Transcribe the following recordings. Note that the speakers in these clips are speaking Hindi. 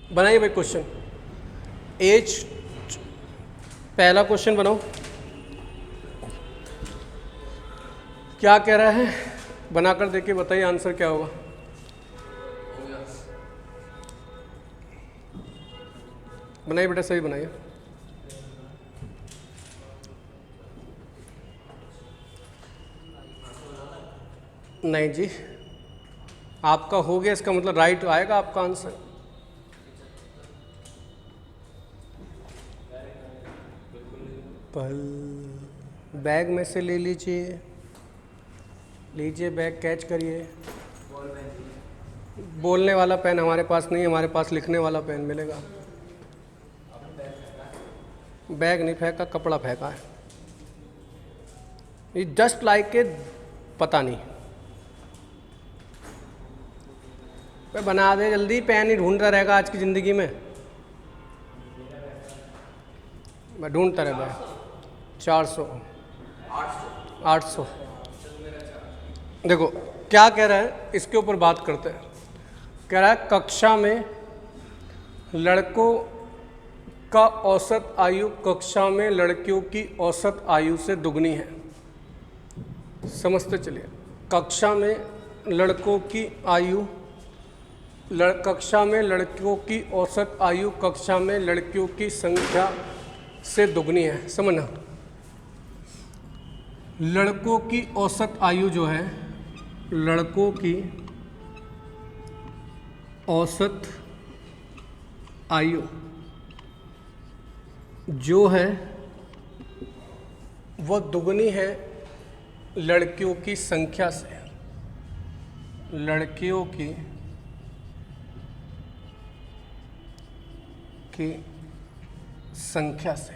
बनाइए भाई क्वेश्चन। एज, पहला क्वेश्चन बनाओ। क्या कह रहा है, बनाकर देखिए, बताइए आंसर क्या होगा। बनाइए बेटा, सही बनाइए। नहीं जी, आपका हो गया, इसका मतलब राइट आएगा आपका आंसर। पल, बैग में से ले लीजिए, लीजिए बैग, कैच करिए। बोलने वाला पेन हमारे पास नहीं है, हमारे पास लिखने वाला पेन मिलेगा। बैग नहीं फेंका, कपड़ा फेंका है। ये जस्ट लाइक ए, पता नहीं। भाई बना दे जल्दी, पेन ही ढूंढता रहेगा आज की ज़िंदगी में। मैं ढूंढता रह भाई। 400, 800। देखो क्या कह रहा है, इसके ऊपर बात करते हैं। कह रहा है कक्षा में लड़कों का औसत आयु कक्षा में लड़कियों की औसत आयु से दुगनी है। समझते चलिए, कक्षा में लड़कों की आयु, कक्षा में लड़कियों की औसत आयु कक्षा में लड़कियों की संख्या से दुगनी है। समझना, लड़कों की औसत आयु जो है, लड़कों की औसत आयु जो है वह दुगनी है लड़कियों की संख्या से। लड़कियों की संख्या से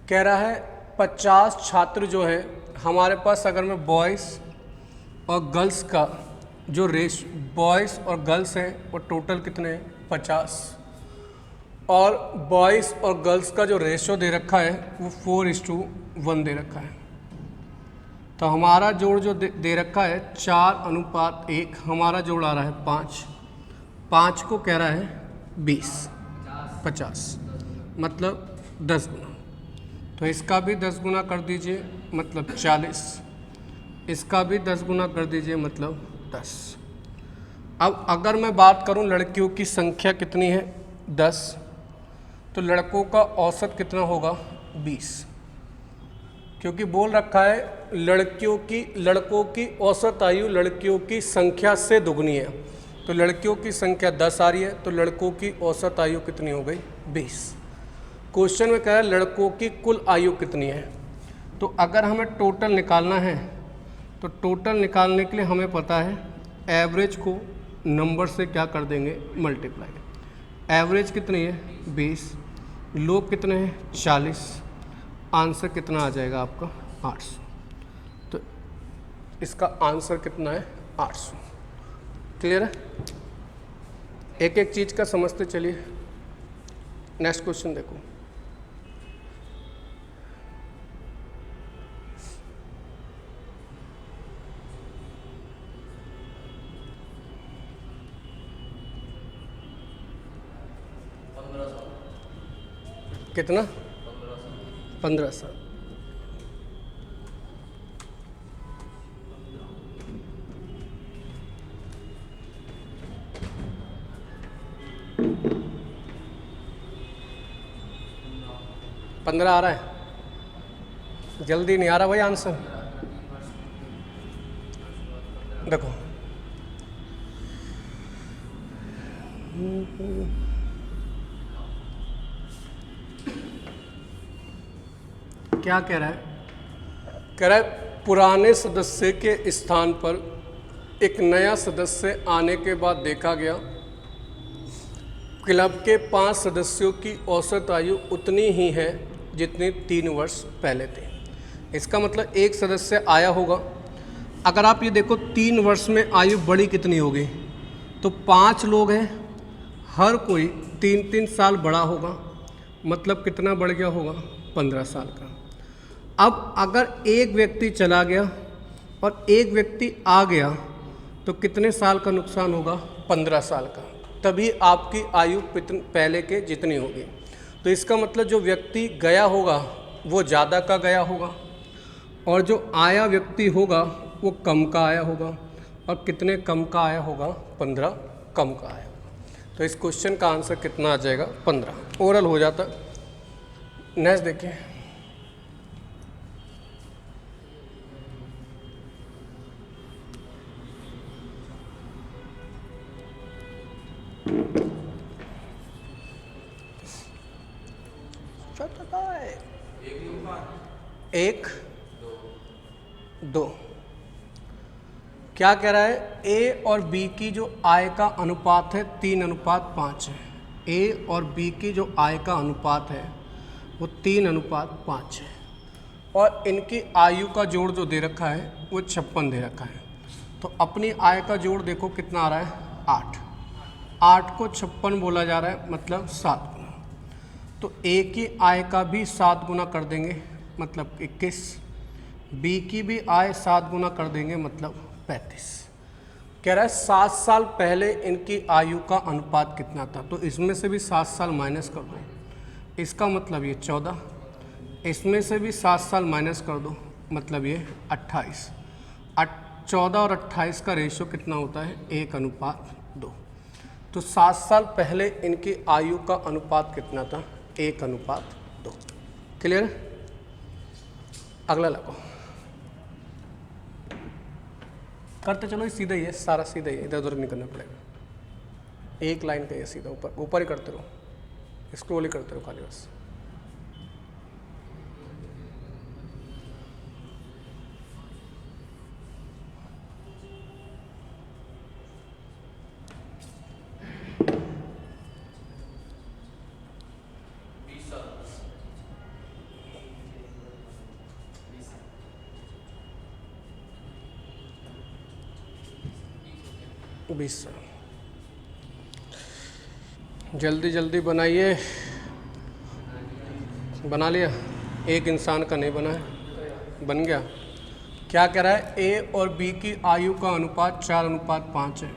कह रहा है 50 छात्र जो हैं हमारे पास, अगर मैं बॉयज़ और गर्ल्स का जो बॉयज़ और गर्ल्स हैं वो टोटल कितने हैं, 50, और बॉयज़ और गर्ल्स का जो रेशो दे रखा है वो 4:1 दे रखा है। तो हमारा जोड़ जो दे रखा है 4:1, हमारा जोड़ आ रहा है 5। 5 को कह रहा है 50, मतलब 10 गुना। तो इसका भी 10 गुना कर दीजिए, मतलब 40। इसका भी 10 गुना कर दीजिए, मतलब 10। अब अगर मैं बात करूं लड़कियों की संख्या कितनी है, 10, तो लड़कों का औसत कितना होगा, 20, क्योंकि बोल रखा है लड़कों की औसत आयु लड़कियों की संख्या से दुगनी है। तो लड़कियों की संख्या 10 आ रही है, तो लड़कों की औसत आयु कितनी हो गई, 20। क्वेश्चन में कह रहा है लड़कों की कुल आयु कितनी है। तो अगर हमें टोटल निकालना है, तो टोटल निकालने के लिए हमें पता है एवरेज को नंबर से क्या कर देंगे, मल्टीप्लाई। एवरेज कितनी है, 20, लोग कितने हैं, 40। आंसर कितना आ जाएगा आपका, 800। तो इसका आंसर कितना है, 800। क्लियर है? एक एक चीज़ का समझते चलिए। नेक्स्ट क्वेश्चन देखो। कितना, 1500। पंद्रह आ रहा है, जल्दी नहीं आ रहा भाई आंसर। देखो क्या कह रहा है, कह रहा है पुराने सदस्य के स्थान पर एक नया सदस्य आने के बाद देखा गया क्लब के 5 सदस्यों की औसत आयु उतनी ही है जितनी 3 वर्ष पहले थी। इसका मतलब एक सदस्य आया होगा, अगर आप ये देखो 3 वर्ष में आयु बढ़ी कितनी होगी, तो 5 लोग हैं, हर कोई 3-3 साल बड़ा होगा, मतलब कितना बढ़ गया होगा, 15 साल का। अब अगर एक व्यक्ति चला गया और एक व्यक्ति आ गया, तो कितने साल का नुकसान होगा, 15 साल का। तभी आपकी आयु पहले के जितनी होगी। तो इसका मतलब जो व्यक्ति गया होगा वो ज़्यादा का गया होगा, और जो आया व्यक्ति होगा वो कम का आया होगा, और कितने कम का आया होगा, 15 कम का आया होगा। तो इस क्वेश्चन का आंसर कितना आ जाएगा, 15। ओरल हो जाता। नेक्स्ट देखिए, एक दो। क्या कह रहा है, ए और बी की जो आय का अनुपात है 3:5 है। ए और बी की जो आय का अनुपात है वो 3:5 है, और इनकी आयु का जोड़ जो दे रखा है वो 56 दे रखा है। तो अपनी आय का जोड़ देखो कितना आ रहा है, 8। 8 को 56 बोला जा रहा है, मतलब 7 गुना। तो ए की आय का भी 7 गुना कर देंगे, मतलब 21। बी की भी आय 7 गुना कर देंगे, मतलब 35। कह रहा है 7 साल पहले इनकी आयु का अनुपात कितना था। तो इसमें से भी 7 साल माइनस कर दो, इसका मतलब ये 14। इसमें से भी 7 साल माइनस कर दो, मतलब ये 28। 14 और 28 का रेशियो कितना होता है, 1:2। तो 7 साल पहले इनकी आयु का अनुपात कितना था, 1:2। क्लियर। अगला लगो, करते चलो, सीधा ही है, सारा सीधा ही है, इधर उधर नहीं करना पड़ेगा। एक लाइन का ये सीधा ऊपर ऊपर ही करते रहो, स्क्रॉल ही करते रहो खाली बस। जल्दी जल्दी बनाइए। बना लिया, एक इंसान का नहीं बना है, बन गया। क्या कह रहा है, ए और बी की आयु का अनुपात 4:5 है।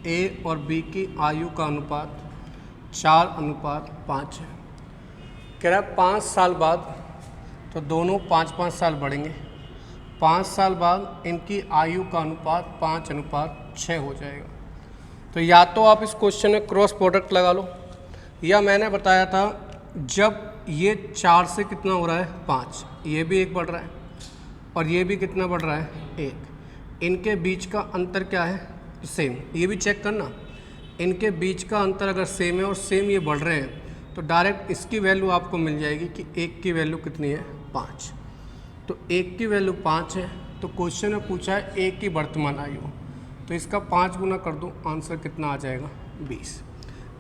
ए और बी की आयु का अनुपात 4:5 है। कह रहा है 5 साल बाद, तो दोनों 5-5 साल बढ़ेंगे। 5 साल बाद इनकी आयु का अनुपात 5:6 हो जाएगा। तो या तो आप इस क्वेश्चन में क्रॉस प्रोडक्ट लगा लो, या मैंने बताया था जब ये 4 से कितना हो रहा है, 5, ये भी 1 बढ़ रहा है, और ये भी कितना बढ़ रहा है, 1। इनके बीच का अंतर क्या है, सेम। ये भी चेक करना, इनके बीच का अंतर अगर सेम है और सेम ये बढ़ रहे हैं, तो डायरेक्ट इसकी वैल्यू आपको मिल जाएगी कि 1 की वैल्यू कितनी है, 5। तो 1 की वैल्यू 5 है। तो क्वेश्चन में पूछा है 1 की वर्तमान आयु, तो इसका 5 गुना कर दो, आंसर कितना आ जाएगा, 20।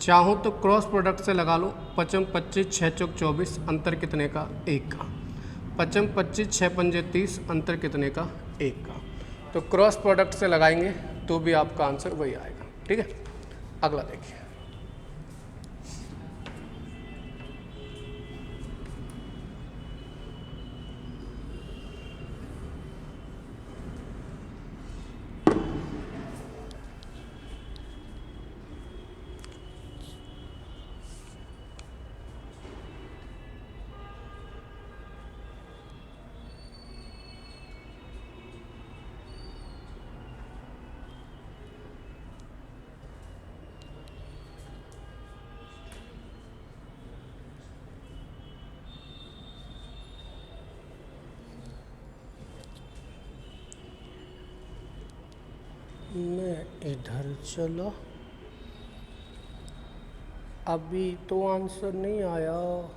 चाहो तो क्रॉस प्रोडक्ट से लगा लो, 5 25 6 चौक 24, अंतर कितने का, 1 का। 5 25 6 पंजे 30, अंतर कितने का, 1 का। तो क्रॉस प्रोडक्ट से लगाएंगे तो भी आपका आंसर वही आएगा। ठीक है, अगला देखिए। मैं इधर चला, अभी तो आंसर नहीं आया।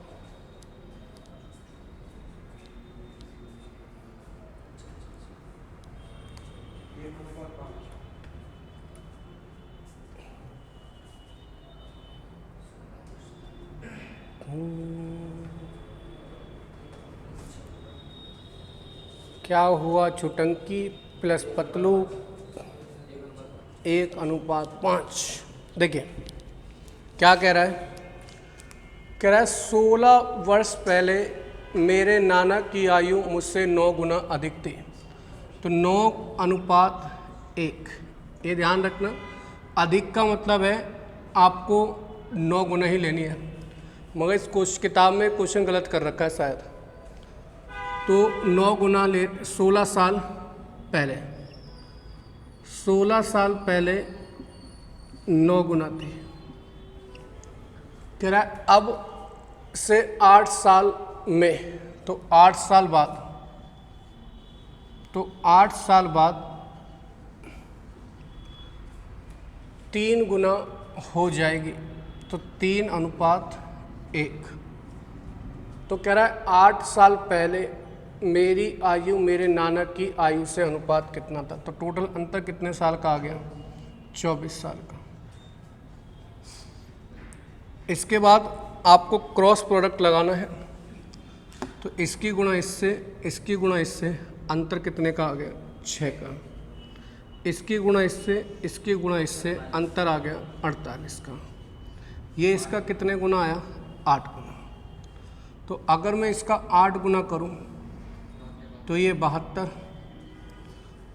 क्या हुआ, छुटंकी प्लस पतलू 1:5। देखिए क्या कह रहा है, कह रहा है 16 वर्ष पहले मेरे नाना की आयु मुझसे 9 गुना अधिक थी। तो 9:1, ये ध्यान रखना। अधिक का मतलब है आपको 9 गुना ही लेनी है, मगर इस किताब में क्वेश्चन गलत कर रखा है शायद। तो 9 गुना ले 16 साल पहले, 16 साल पहले 9 गुना थी। कह रहा है अब से 8 साल में, तो 8 साल बाद, तो 8 साल बाद 3 गुना हो जाएगी, तो 3:1। तो कह रहा है 8 साल पहले मेरी आयु मेरे नाना की आयु से अनुपात कितना था। तो टोटल अंतर कितने साल का आ गया? 24 साल का। इसके बाद आपको क्रॉस प्रोडक्ट लगाना है, तो इसकी गुणा इससे, इसकी गुणा इससे, अंतर कितने का आ गया? 6 का। इसकी गुणा इससे, इसकी गुणा इससे, अंतर आ गया 48 का। ये इसका कितने गुना आया? 8 गुना। तो अगर मैं इसका 8 गुना करूं तो ये 72,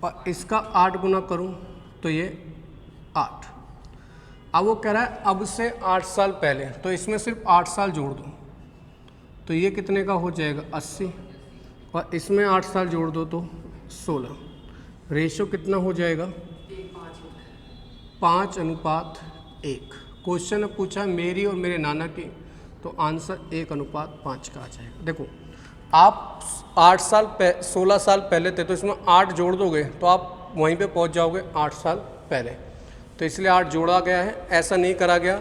और इसका 8 गुना करूं तो ये 8। अब वो कह रहा है अब से 8 साल पहले, तो इसमें सिर्फ 8 साल जोड़ दूं तो ये कितने का हो जाएगा? 80, और इसमें 8 साल जोड़ दो तो 16। रेशो कितना हो जाएगा? 5:1। क्वेश्चन पूछा मेरी और मेरे नाना की, तो आंसर 1:5 का आ जाएगा। देखो आप 16 साल पहले थे, तो इसमें 8 जोड़ दोगे तो आप वहीं पे पहुंच जाओगे 8 साल पहले। तो इसलिए 8 जोड़ा गया है, ऐसा नहीं करा गया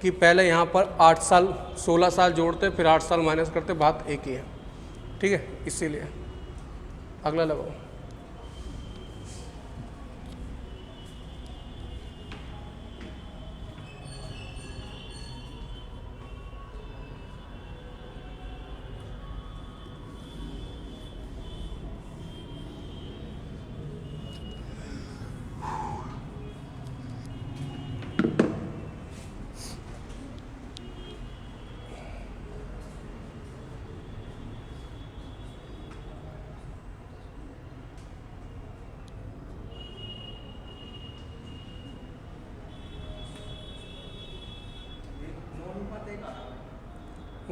कि पहले यहाँ पर 8 साल 16 साल जोड़ते फिर 8 साल माइनस करते, बात एक ही है। ठीक है, इसीलिए अगला लगाओ।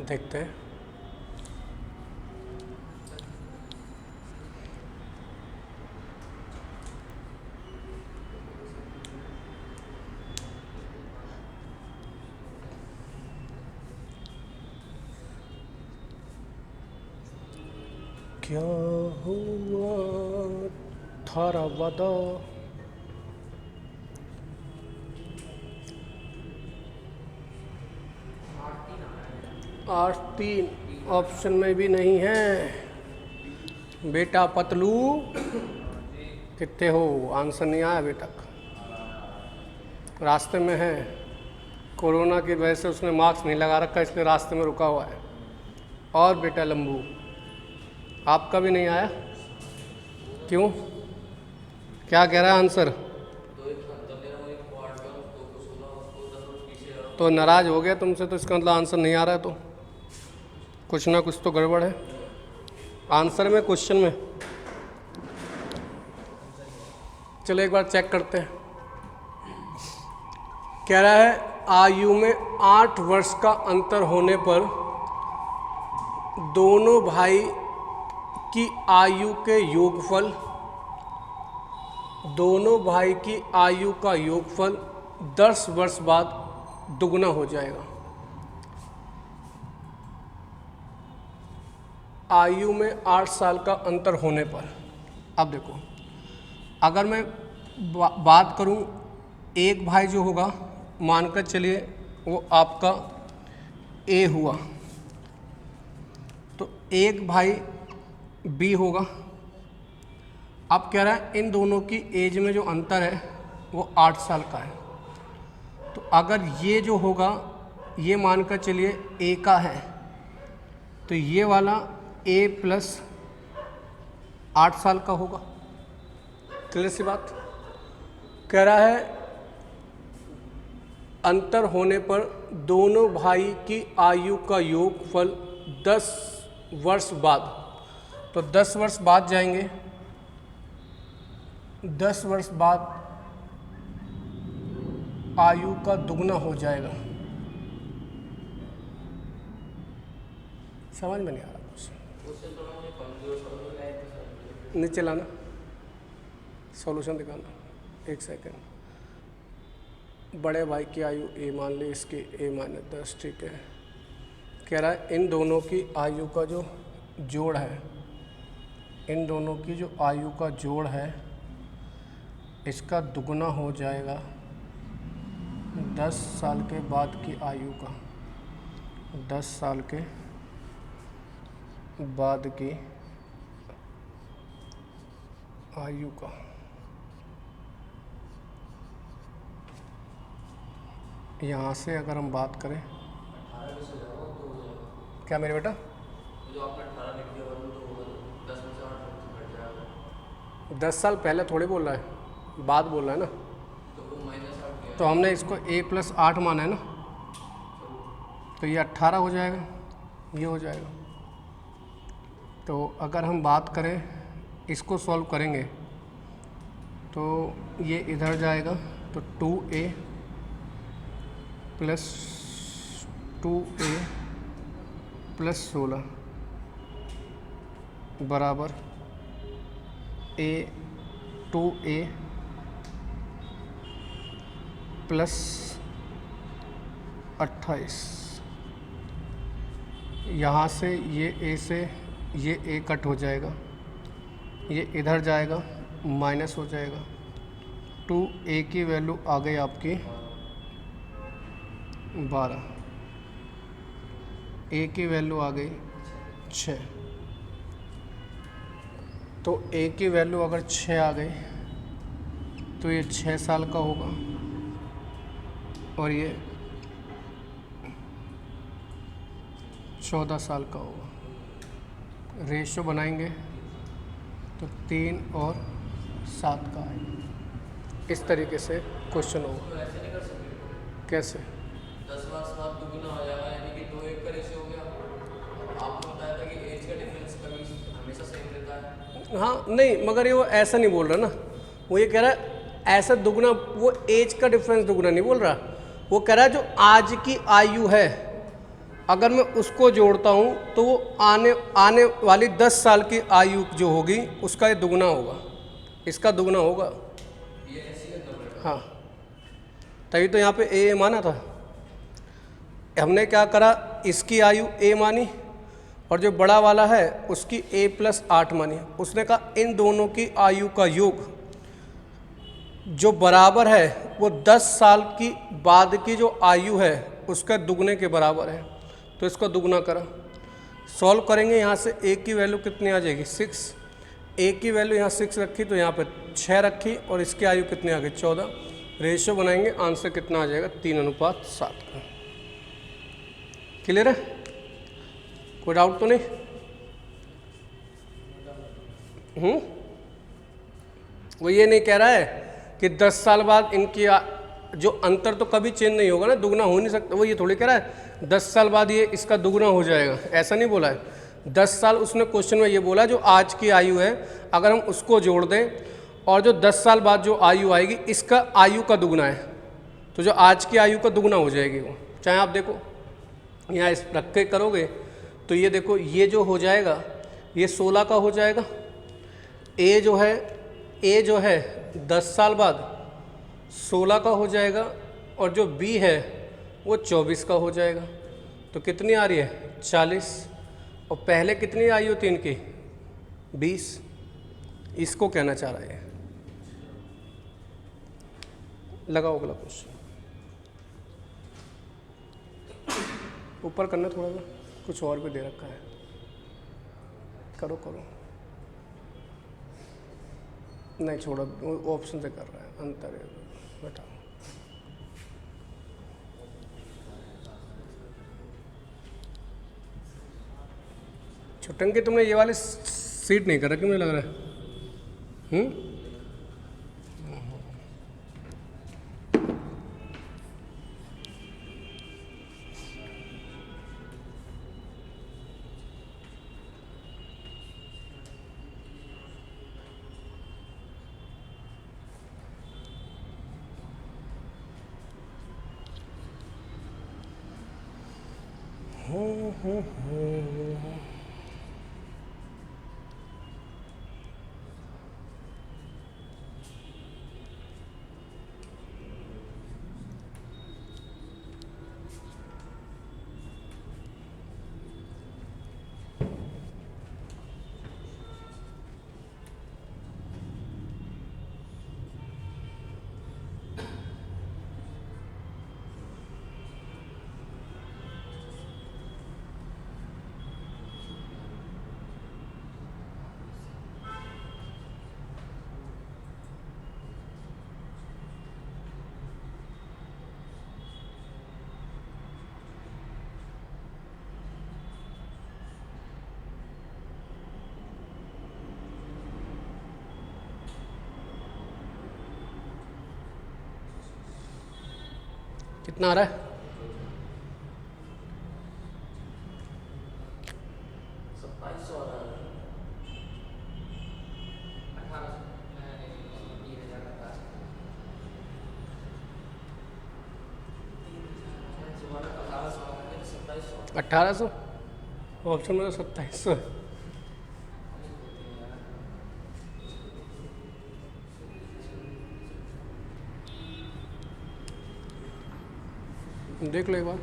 देखते हैं। क्या हुआ थारा वादा, 8-3 ऑप्शन में भी नहीं है। बेटा पतलू कितने हो? आंसर नहीं आया अभी तक, रास्ते में है। कोरोना की वजह से उसने मास्क नहीं लगा रखा, इसलिए रास्ते में रुका हुआ है। और बेटा लंबू आपका भी नहीं आया, क्यों? क्या कह रहा है आंसर? तो नाराज हो गया तुमसे, तो इसका मतलब आंसर नहीं आ रहा है, तो कुछ ना कुछ तो गड़बड़ है आंसर में, क्वेश्चन में। चलो एक बार चेक करते हैं। कह रहा है आयु में 8 वर्ष का अंतर होने पर दोनों भाई की आयु के योगफल, दोनों भाई की आयु का योगफल 10 वर्ष बाद दुगना हो जाएगा। आयु में 8 साल का अंतर होने पर। अब देखो, अगर मैं बात करूं, एक भाई जो होगा, मानकर चलिए वो आपका ए हुआ, तो एक भाई बी होगा। अब कह रहा है इन दोनों की एज में जो अंतर है वो 8 साल का है। तो अगर ये जो होगा, ये मानकर चलिए ए का है, तो ये वाला ए प्लस 8 साल का होगा। क्लियर सी बात? कह रहा है अंतर होने पर दोनों भाई की आयु का योगफल 10 वर्ष बाद, तो 10 वर्ष बाद जाएंगे, 10 वर्ष बाद आयु का दुगना हो जाएगा। समझ में नहीं आ रहा कुछ, नीचे लाना, सॉल्यूशन दिखाना। एक सेकंड। बड़े भाई की आयु ए मान ली, इसकी A-10, ठीक है। कह रहा है इन दोनों की आयु का जो जोड़ है, इन दोनों की जो आयु का जोड़ है इसका दुगना हो जाएगा 10 साल के बाद की आयु का। 10 साल के बाद की आयु का। यहाँ से अगर हम बात करें, क्या मेरे बेटा, जो आपने 18 लिख दिया वो तो होगा 10 में से 8 घट जाएगा। 10 साल पहले थोड़ी बोल रहा है, बाद बोल रहा है ना, तो वो -8 तो हमने इसको A+8 माना है ना, तो ये 18 हो जाएगा, ये हो जाएगा। तो अगर हम बात करें, इसको सॉल्व करेंगे तो ये इधर जाएगा, तो 2A + 2A + 16 बराबर 2A + 28। यहाँ से ये A से ये A कट हो जाएगा, ये इधर जाएगा, माइनस हो जाएगा। 2A की वैल्यू आ गई आपकी 12, A की वैल्यू आ गई 6। तो A की वैल्यू अगर 6 आ गई तो ये 6 साल का होगा और ये 14 साल का होगा। रेशो बनाएंगे तो 3 और 7 का आएगा। इस तरीके से क्वेश्चन होगा। कैसे? 10 वर्ष बाद दुगना हो जाएगा, यानी कि 2 1 का रेशियो हो गया। आपको बताया था कि एज का डिफरेंस कभी हमेशा सेम रहता है। हाँ नहीं, मगर ये वो ऐसा नहीं बोल रहा ना, वो ये कह रहा है ऐसा दुगना, वो एज का डिफरेंस दुगना नहीं बोल रहा, वो कह रहा है जो आज की आयु है अगर मैं उसको जोड़ता हूँ तो वो आने वाली 10 साल की आयु जो होगी उसका ये दुगना होगा, इसका दुगना होगा। हाँ, तभी तो यहाँ पे ए माना था। हमने क्या करा, इसकी आयु A मानी और जो बड़ा वाला है उसकी A+8 मानी। उसने कहा इन दोनों की आयु का योग जो बराबर है वो 10 साल की बाद की जो आयु है उसका दुगने के बराबर है, तो इसका दुगना करा। सॉल्व करेंगे, यहाँ से A की वैल्यू कितनी आ जाएगी 6, A की वैल्यू यहाँ 6 रखी तो यहाँ पे 6 रखी और इसकी आयु कितनी आ गई 14। रेशियो बनाएंगे, आंसर कितना आ जाएगा 3:7 का। क्लियर है? कोई डाउट तो नहीं? वो ये नहीं कह रहा है कि 10 साल बाद इनकी जो अंतर तो कभी चेंज नहीं होगा ना, दुगना हो नहीं सकता। वो ये थोड़ी कह रहा है 10 साल बाद ये इसका दुगना हो जाएगा, ऐसा नहीं बोला है। 10 साल उसने क्वेश्चन में ये बोला जो आज की आयु है अगर हम उसको जोड़ दें और जो 10 साल बाद जो आयु आएगी इसका आयु का दुगना है, तो जो आज की आयु का दुगना हो जाएगी वो। चाहे आप देखो यहाँ इस रख के करोगे तो ये देखो, ये जो हो जाएगा ये 16 का हो जाएगा। ए जो है 10 साल बाद 16 का हो जाएगा और जो बी है वो 24 का हो जाएगा। तो कितनी आ रही है 40, और पहले कितनी आयु थी इनकी 20। इसको कहना चाह रहा है। लगाओ अगला क्वेश्चन, ऊपर करना थोड़ा सा, कुछ और भी दे रखा है, करो करो। नहीं छोड़ो, ऑप्शन से कर रहा है, अंतर है, बेटा। छुटंकी तुमने ये वाली सीट नहीं कर रखी मुझे लग रहा है। कितना आ रहा है? 2700 आ रहा है। 1800 ऑप्शन में तो 2700 है। देख लो एक बार।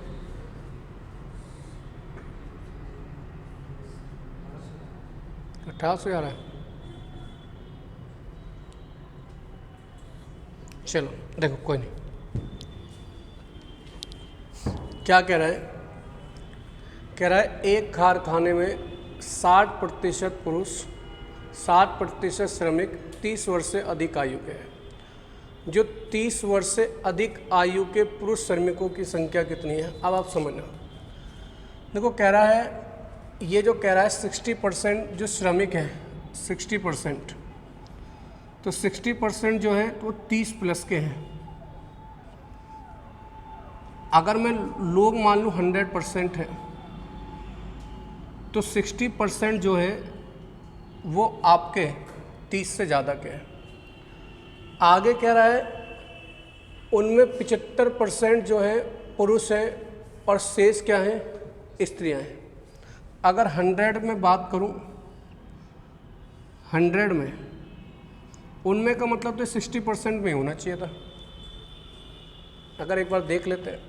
अठारह सौ आ रहा है। चलो देखो कोई नहीं। क्या कह रहा है? कह रहा है एक कारखाने में 60% पुरुष, 60% श्रमिक 30 वर्ष से अधिक आयु के हैं। जो 30 वर्ष से अधिक आयु के पुरुष श्रमिकों की संख्या कितनी है? अब आप समझना। देखो कह रहा है, ये जो कह रहा है 60% जो श्रमिक हैं, 60%, तो 60% जो है तो 30 प्लस के हैं। अगर मैं लोग मान लूँ 100% है, तो 60% जो है वो आपके 30 से ज़्यादा के हैं। आगे कह रहा है उनमें 75% जो है पुरुष हैं और शेष क्या हैं? स्त्रियां हैं। अगर 100 में बात करूं, 100 में उनमें का मतलब तो 60% में होना चाहिए था। अगर एक बार देख लेते हैं,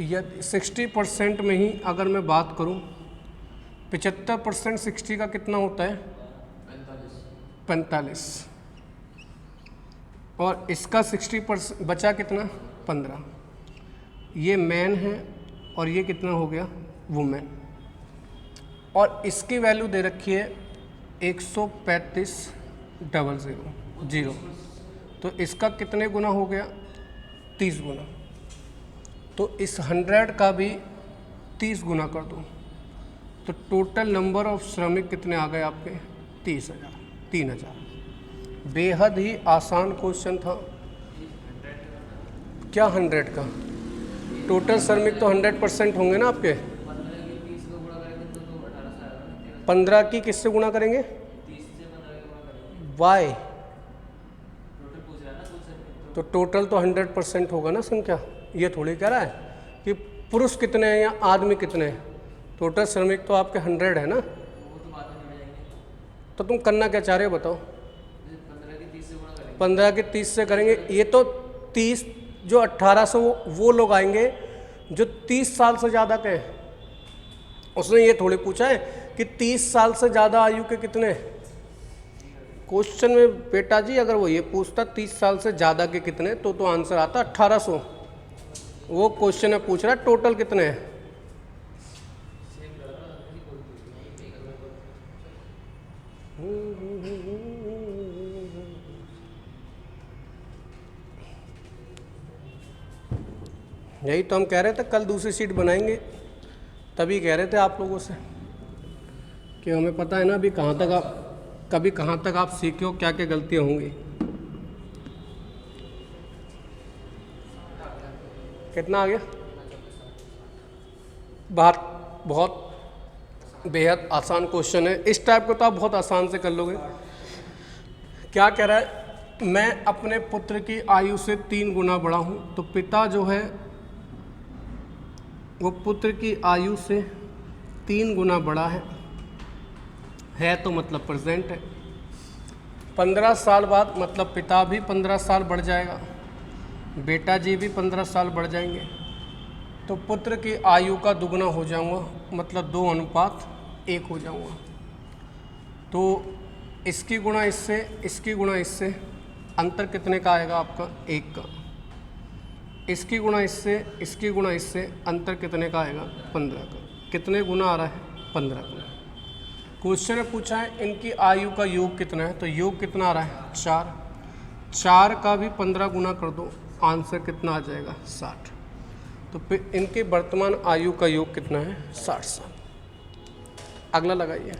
यह 60% में ही अगर मैं बात करूं, 75% 60 का कितना होता है? 45। और इसका 60% बचा कितना? 15। ये मैन है और ये कितना हो गया? वुमेन। और इसकी वैल्यू दे रखी है 135,000। तो इसका कितने गुना हो गया? 30 गुना। तो इस 100 का भी 30 गुना कर दो, तो टोटल नंबर ऑफ श्रमिक कितने आ गए आपके? 30,000, 3,000। बेहद ही आसान क्वेश्चन था। क्या 100 का? टोटल श्रमिक तो 100% होंगे ना आपके। 15 की किससे गुणा करेंगे? वाई। तो टोटल तो 100% होगा ना संख्या। ये थोड़ी कह रहा है कि पुरुष कितने हैं या आदमी कितने हैं। टोटल श्रमिक तो आपके 100 है ना। तो तुम करना क्या चाह रहे हो बताओ? 15 के 30 से करेंगे। ये तो 30 जो 1800 वो लोग आएंगे जो 30 साल से ज़्यादा के हैं। उसने ये थोड़ी पूछा है कि 30 साल से ज़्यादा आयु के कितने। क्वेश्चन में बेटा जी अगर वो ये पूछता 30 साल से ज़्यादा के कितने, तो आंसर आता 1800। वो क्वेश्चन में पूछ रहा है टोटल कितने हैं। यही तो हम कह रहे थे, कल दूसरी सीट बनाएंगे। तभी कह रहे थे आप लोगों से कि हमें पता है ना अभी कहाँ तक आप सीखे हो, क्या क्या गलतियाँ होंगी। कितना आ गया? बहुत बेहद आसान क्वेश्चन है। इस टाइप को तो आप बहुत आसान से कर लोगे। क्या कह रहा है? मैं अपने पुत्र की आयु से 3 गुना बड़ा हूँ। तो पिता जो है वो पुत्र की आयु से 3 गुना बड़ा है तो मतलब प्रेजेंट है। 15 साल बाद मतलब पिता भी 15 साल बढ़ जाएगा, बेटा जी भी 15 साल बढ़ जाएंगे, तो पुत्र की आयु का दुगना हो जाऊंगा, मतलब 2:1 हो जाऊंगा। तो इसकी गुणा इससे, इसकी गुणा इससे, अंतर कितने का आएगा आपका? 1 का। इसकी गुणा इससे, इसकी गुणा इससे, अंतर कितने का आएगा? 15 का। कितने गुना आ रहा है? 15 गुना। क्वेश्चन में पूछा है इनकी आयु का योग कितना है, तो योग कितना आ रहा है? 4। 4 का भी 15 गुना कर दो, आंसर कितना आ जाएगा? 60। तो फिर इनके वर्तमान आयु का योग कितना है? 60 साल। अगला लगाइए।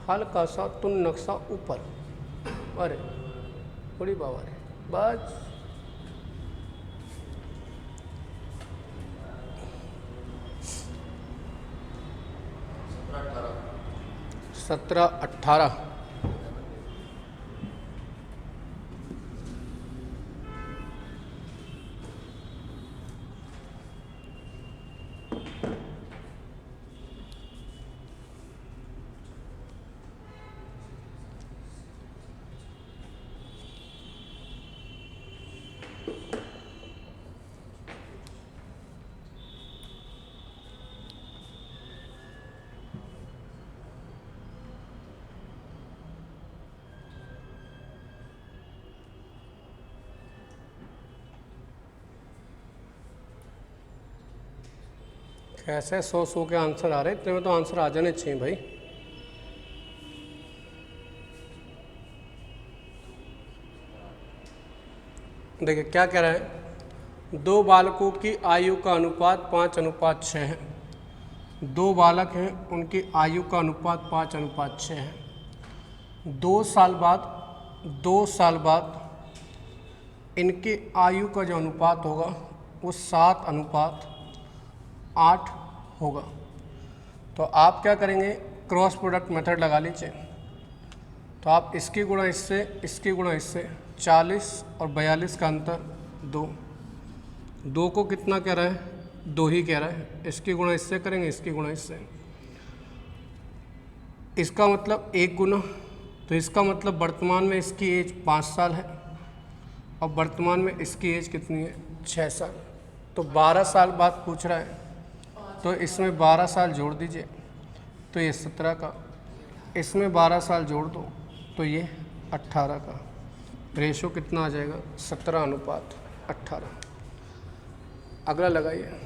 हल्का सा तुम नक्शा ऊपर, अरे बड़ी बाबा रे, बस 17-18। कैसे 100 के आंसर आ रहे हैं? इतने में तो आंसर आ जाने चाहिए भाई। देखिए क्या कह रहा है, 2 बालकों की आयु का अनुपात 5:6 है। 2 बालक हैं, उनकी आयु का अनुपात 5:6 है। 2 साल बाद इनकी आयु का जो अनुपात होगा वो 7:8 होगा। तो आप क्या करेंगे? क्रॉस प्रोडक्ट मेथड लगा लीजिए। तो आप इसकी गुणा इससे, इसकी गुणा इससे, 40 और 42 का अंतर 2। 2 को कितना कह रहा है? 2 ही कह रहा है। इसकी गुणा इससे करेंगे, इसकी गुणा इससे, इसका मतलब 1 गुना। तो इसका मतलब वर्तमान में इसकी एज 5 साल है और वर्तमान में इसकी एज कितनी है? 6 साल। तो 12 साल बाद पूछ रहा है, तो इसमें 12 साल जोड़ दीजिए, तो ये 17 का। इसमें 12 साल जोड़ दो तो ये 18 का। रेशो कितना आ जाएगा? 17:18। अगला लगाइए।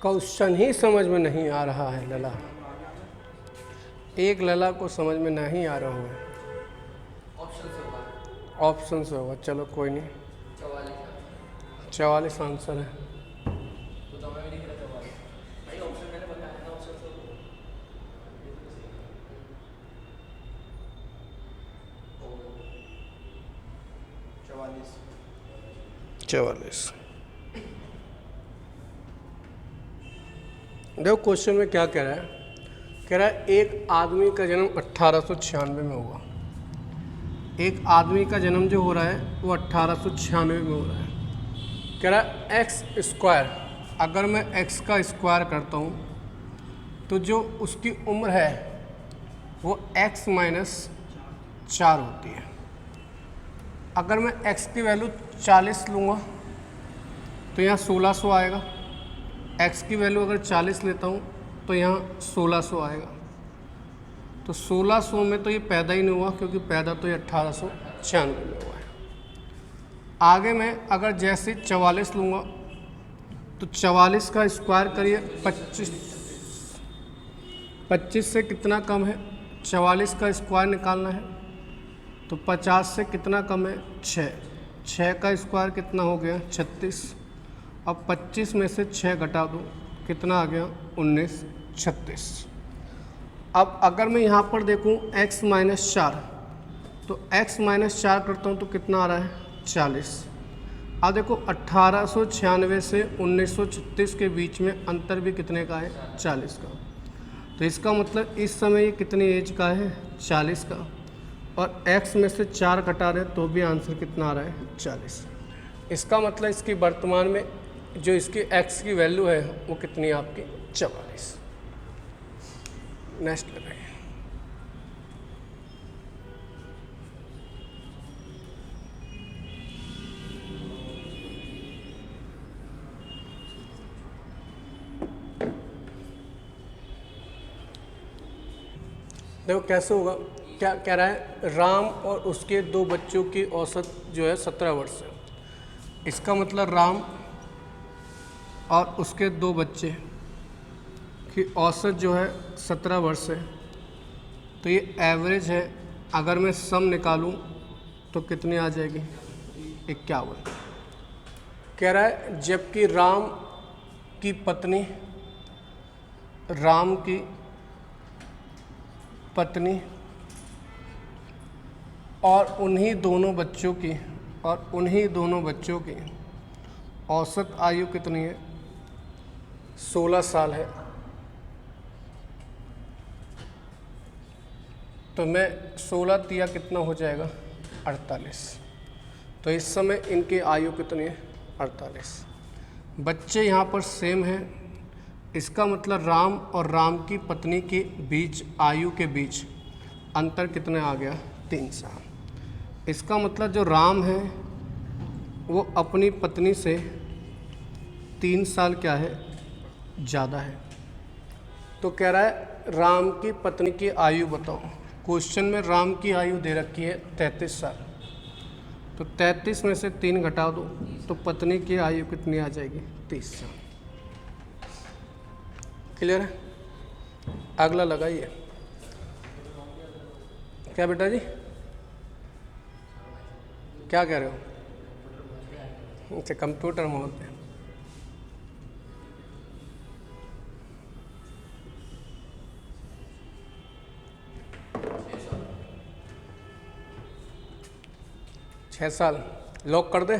क्वेश्चन ही समझ में नहीं आ रहा है लला, एक लला को समझ में नहीं आ रहा है। ऑप्शन से होगा, चलो कोई नहीं। 44 आंसर है। देखो क्वेश्चन में क्या कह रहा है, कह रहा है एक आदमी का जन्म 1896 में होगा। एक आदमी का जन्म जो हो रहा है वो 1896 में हो रहा है। कह रहा है एक्स स्क्वायर, अगर मैं एक्स का स्क्वायर करता हूँ तो जो उसकी उम्र है वो x - 4 होती है। अगर मैं x की वैल्यू 40 लूँगा तो यहाँ 1600 आएगा। x की वैल्यू अगर 40 लेता हूँ तो यहाँ 1600 आएगा। तो 1600 में तो ये पैदा ही नहीं हुआ, क्योंकि पैदा तो ये 1896 में हुआ है। आगे मैं अगर जैसे 44 लूँगा तो 44 का स्क्वायर करिए 25 से कितना कम है, 44 का स्क्वायर निकालना है। तो 50 से कितना कम है, 6 का स्क्वायर कितना हो गया, 36। अब 25 में से 6 घटा दो, कितना आ गया, 19, 36। अब अगर मैं यहाँ पर देखूँ x माइनस 4, तो x माइनस 4 करता हूँ तो कितना आ रहा है, 40। अब देखो 1896 से 1936 के बीच में अंतर भी कितने का है, 40 का। तो इसका मतलब इस समय ये कितनी एज का है, 40 का। और x में से 4 घटा रहे तो भी आंसर कितना आ रहा है, 40। इसका मतलब इसकी वर्तमान में जो इसकी x की वैल्यू है वो कितनी है आपकी, 44। नेक्स्ट लगाइए। देखो कैसे होगा, क्या कह रहा है, राम और उसके 2 बच्चों की औसत जो है 17 वर्ष है। इसका मतलब राम और उसके 2 बच्चे की औसत जो है 17 वर्ष है। तो ये एवरेज है। अगर मैं सम निकालूं तो कितनी आ जाएगी, 51। कह रहा है जबकि राम की पत्नी और उन्हीं दोनों बच्चों की औसत आयु कितनी है, 16 साल है। तो मैं 16 तिया कितना हो जाएगा, 48। तो इस समय इनकी आयु कितनी है, 48। बच्चे यहाँ पर सेम हैं। इसका मतलब राम और राम की पत्नी के बीच आयु के बीच अंतर कितने आ गया, 3 साल। इसका मतलब जो राम है वो अपनी पत्नी से 3 साल क्या है, ज़्यादा है। तो कह रहा है राम की पत्नी की आयु बताओ। क्वेश्चन में राम की आयु दे रखी है 33 साल। तो 33 में से 3 घटा दो तो पत्नी की आयु कितनी आ जाएगी, 30 साल। क्लियर है। अगला लगाइए। क्या बेटा जी, क्या कह रहे हो, अच्छा कंप्यूटर में होते हैं। छः साल लॉक कर दे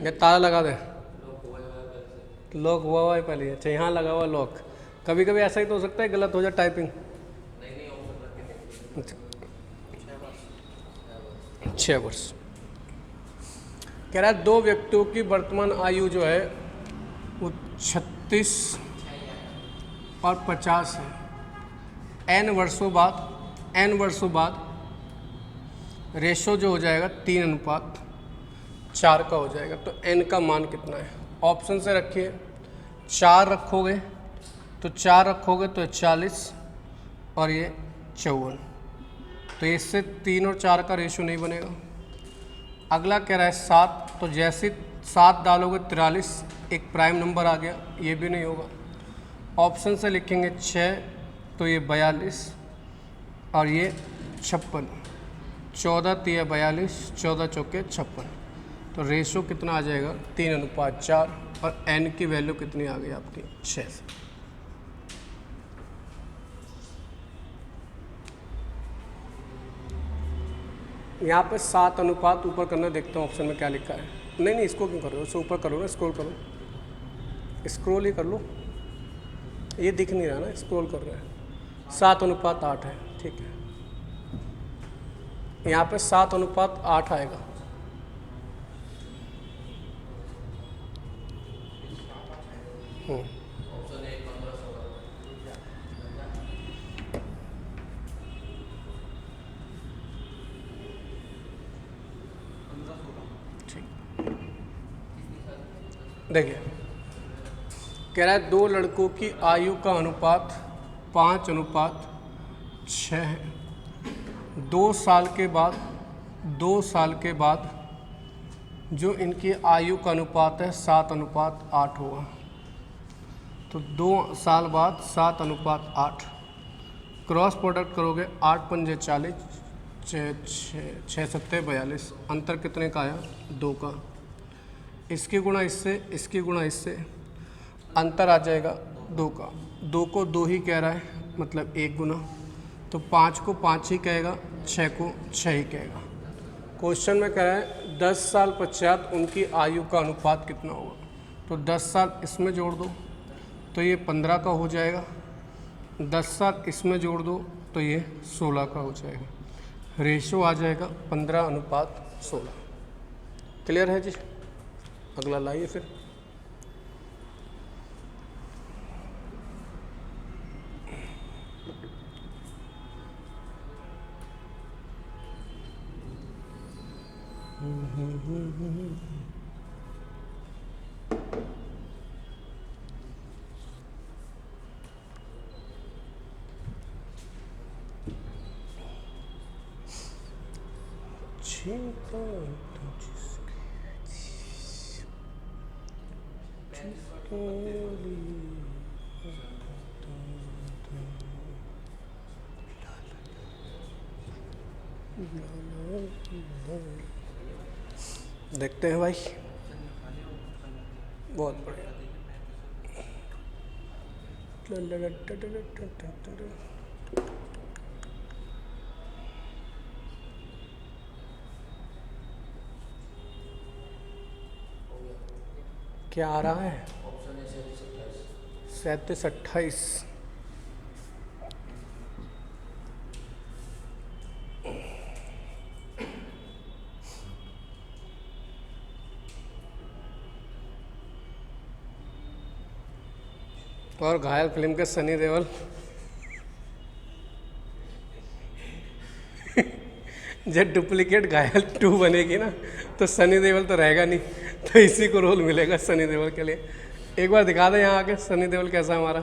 या ताला लगा दे, लॉक हुआ है पहले। अच्छा यहाँ लगा हुआ लॉक। कभी कभी ऐसा ही तो हो सकता है गलत हो जाए टाइपिंग। अच्छा 6 वर्ष। कह रहा है 2 व्यक्तियों की वर्तमान आयु जो है वो 36 और 50 है। n वर्षों बाद रेशो जो हो जाएगा 3:4 का हो जाएगा। तो n का मान कितना है, ऑप्शन से रखिए। 4 रखोगे तो 40 और ये 54। तो इससे 3 और 4 का रेशो नहीं बनेगा। अगला कह रहा है 7। तो जैसे 7 डालोगे 43, एक प्राइम नंबर आ गया, ये भी नहीं होगा। ऑप्शन से लिखेंगे 6 तो ये 42 और ये 56। 14 तिया 42, 14 चौके 56। तो रेशो कितना आ जाएगा, 3:4 और n की वैल्यू कितनी आ गई आपकी, 6। यहाँ पे 7 अनुपात ऊपर करना, देखता हूँ ऑप्शन में क्या लिखा है। नहीं इसको क्यों कर रहे हो, उससे ऊपर करो ना, स्क्रॉल करो, स्क्रॉल ही कर लो। ये दिख नहीं रहा ना, स्क्रॉल कर रहे हैं। 7:8 है, ठीक है। यहाँ पे 7:8 आएगा। देखिए कह रहा है 2 लड़कों की आयु का अनुपात 5:6 है। 2 साल के बाद जो इनकी आयु का अनुपात है 7:8 होगा। तो 2 साल बाद 7:8 क्रॉस प्रोडक्ट करोगे 8 पंजे 40, 6 सत्ते 42, अंतर कितने का आया? 2 का। इसकी गुणा इससे, इसकी गुणा इससे, अंतर आ जाएगा 2 का। 2 को 2 ही कह रहा है, मतलब 1 गुना। तो 5 को 5 ही कहेगा, 6 को 6 ही कहेगा। क्वेश्चन में कह रहा है 10 साल पश्चात उनकी आयु का अनुपात कितना होगा। तो 10 साल इसमें जोड़ दो तो ये 15 का हो जाएगा, 10 साल इसमें जोड़ दो तो ये 16 का हो जाएगा। रेशो आ जाएगा 15:16। क्लियर है जी? अगला लाइए फिर। देखते हैं भाई, बहुत बढ़िया। क्या आ रहा है? ऑप्शन है 37-28। 37-28। और घायल फिल्म के सनी देओल जब डुप्लीकेट घायल 2 बनेगी ना तो सनी देओल तो रहेगा नहीं, तो इसी को रोल मिलेगा सनी देओल के लिए। एक बार दिखा दे यहाँ आके सनी देओल कैसा हमारा।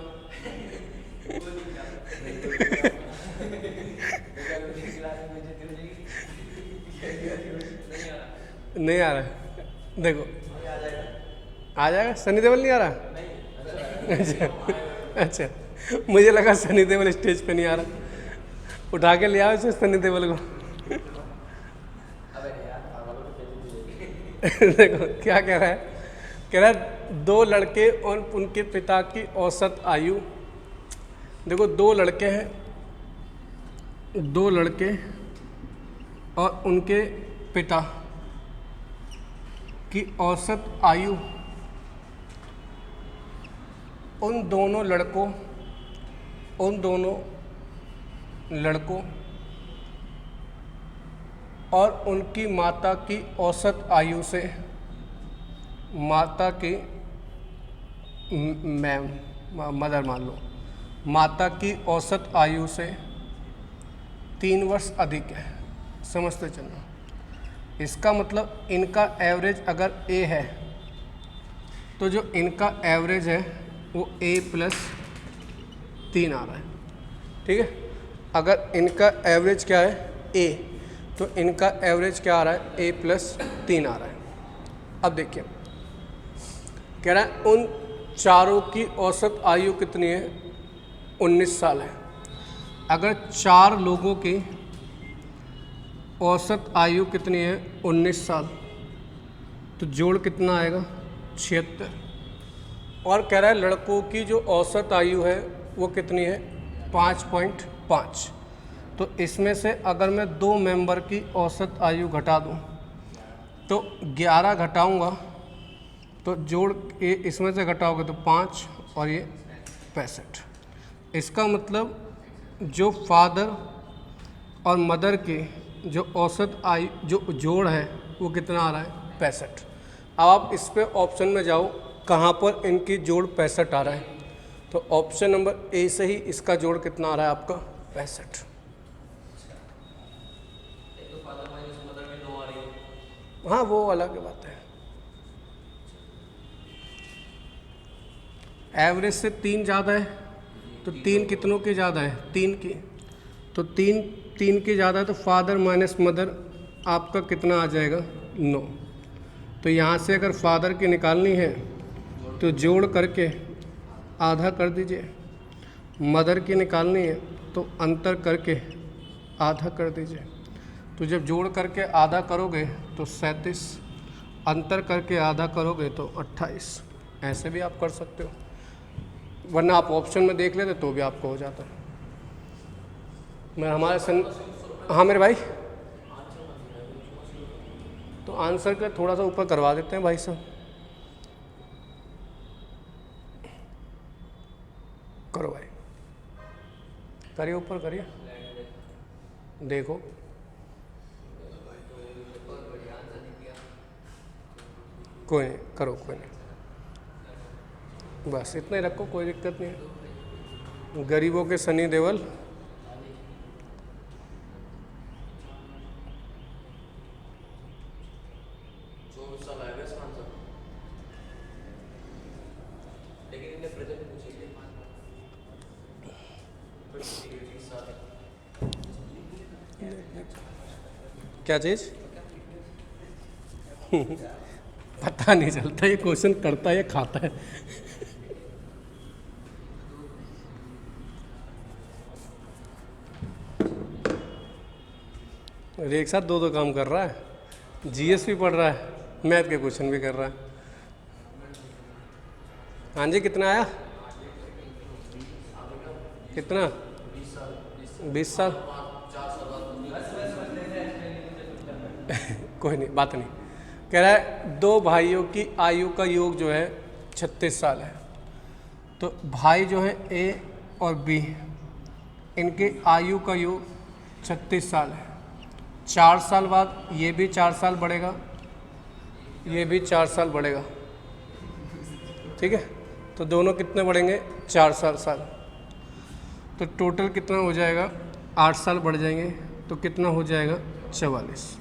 नहीं आ रहा, देखो आ जाएगा। सनी देओल नहीं आ रहा? अच्छा अच्छा, मुझे लगा सनी देओल स्टेज पे नहीं आ रहा। उठा के ले आओ इसे सनी देओल को। देखो क्या कह रहा है, कह रहा है 2 लड़के और उनके पिता की औसत आयु। देखो 2 लड़के हैं, 2 लड़के और उनके पिता की औसत आयु। उन दोनों लड़कों और उनकी माता की औसत आयु से, माता की मदर मान लो, माता की औसत आयु से 3 वर्ष अधिक है। समझते चलना। इसका मतलब इनका एवरेज अगर ए है तो जो इनका एवरेज है वो A+3 आ रहा है। ठीक है, अगर इनका एवरेज क्या है ए, तो इनका एवरेज क्या आ रहा है A+3 आ रहा है। अब देखिए कह रहा है उन चारों की औसत आयु कितनी है? 19 साल है। अगर 4 लोगों की औसत आयु कितनी है? 19 साल, तो जोड़ कितना आएगा? 76। और कह रहा है लड़कों की जो औसत आयु है वो कितनी है? 5.5। तो इसमें से अगर मैं 2 मेंबर की औसत आयु घटा दूं तो 11 घटाऊंगा तो जोड़ ये इसमें से घटाओगे तो 5 और ये 65। इसका मतलब जो फादर और मदर के जो औसत आयु जो जोड़ है वो कितना आ रहा है? 65। अब आप इस पे ऑप्शन में जाओ कहाँ पर इनकी जोड़ 65 आ रहा है, तो ऑप्शन नंबर ए से ही इसका जोड़ कितना आ रहा है आपका? 65। हाँ वो अलग बात है। एवरेज से 3 ज़्यादा है तो 3 कितनों की ज़्यादा है? 3 की। तो 3 की ज़्यादा है तो फादर माइनस मदर आपका कितना आ जाएगा? 9। तो यहाँ से अगर फादर की निकालनी है तो जोड़ करके आधा कर दीजिए, मदर की निकालनी है तो अंतर करके आधा कर दीजिए। तो जब जोड़ करके आधा करोगे तो 37, अंतर करके आधा करोगे तो 28। ऐसे भी आप कर सकते हो, वरना आप ऑप्शन में देख लेते तो भी आपको हो जाता। मैं हमारे हाँ मेरे भाई, तो आंसर के थोड़ा सा ऊपर करवा देते हैं भाई साहब। करो भाई, करिए ऊपर करिए, देखो कोई नहीं, करो कोई नहीं, बस इतना ही रखो, कोई दिक्कत नहीं है। गरीबों के सनी देओल, लेकिन इन्हें प्रेजेंट पूछेंगे क्या चीज़ पता नहीं चलता, ये क्वेश्चन करता है या खाता है। एक साथ दो काम कर रहा है, जीएस भी पढ़ रहा है, मैथ के क्वेश्चन भी कर रहा है। हाँ जी, कितना आया? कितना? 20 साल। कोई नहीं, बात नहीं। कह रहा है दो भाइयों की आयु का योग जो है 36 साल है। तो भाई जो है ए और बी, इनके आयु का योग 36 साल है। 4 साल बाद ये भी 4 साल बढ़ेगा, ये भी 4 साल बढ़ेगा, ठीक है। तो दोनों कितने बढ़ेंगे? 4 साल। तो टोटल कितना हो जाएगा? 8 साल बढ़ जाएंगे, तो कितना हो जाएगा? 44।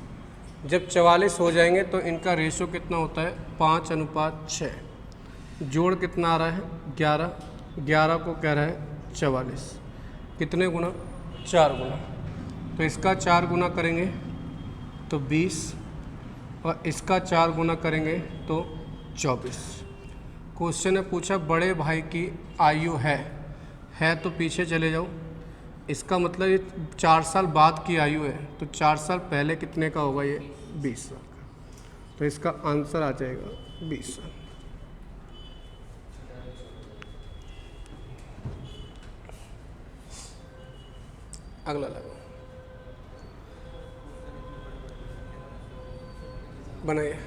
जब 44 हो जाएंगे तो इनका रेशो कितना होता है? 5:6। जोड़ कितना आ रहा है? 11। 11 को कह रहा है 44। कितने गुना? 4 गुना। तो इसका 4 गुना करेंगे तो 20, और इसका 4 गुना करेंगे तो 24। क्वेश्चन ने पूछा बड़े भाई की आयु है तो पीछे चले जाओ। इसका मतलब ये 4 साल बाद की आयु है, तो 4 साल पहले कितने का होगा? ये 20 साल का। तो इसका आंसर आ जाएगा 20 साल। अगला लगाओ, बनाइए।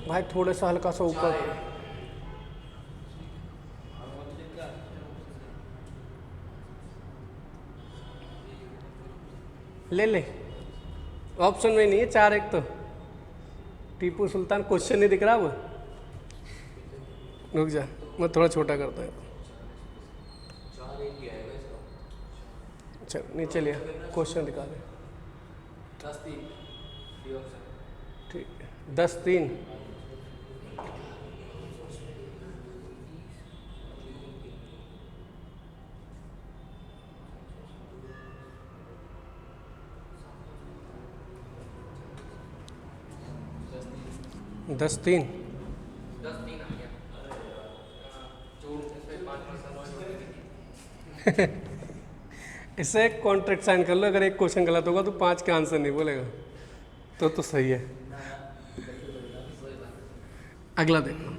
भाई थोड़ा सा हल्का सा ऊपर, ले ऑप्शन में नहीं है 4। एक तो टीपू सुल्तान क्वेश्चन नहीं दिख रहा। अब रुक जा, मैं थोड़ा छोटा करता हूँ। चल नीचे लिया, क्वेश्चन दिखा दे। 10-3 ठीक है, 10-3। दस तीन आ गया। इससे एक कॉन्ट्रैक्ट साइन कर लो, अगर एक क्वेश्चन गलत होगा तो 5 के आंसर नहीं बोलेगा, तो सही है। अगला देखो,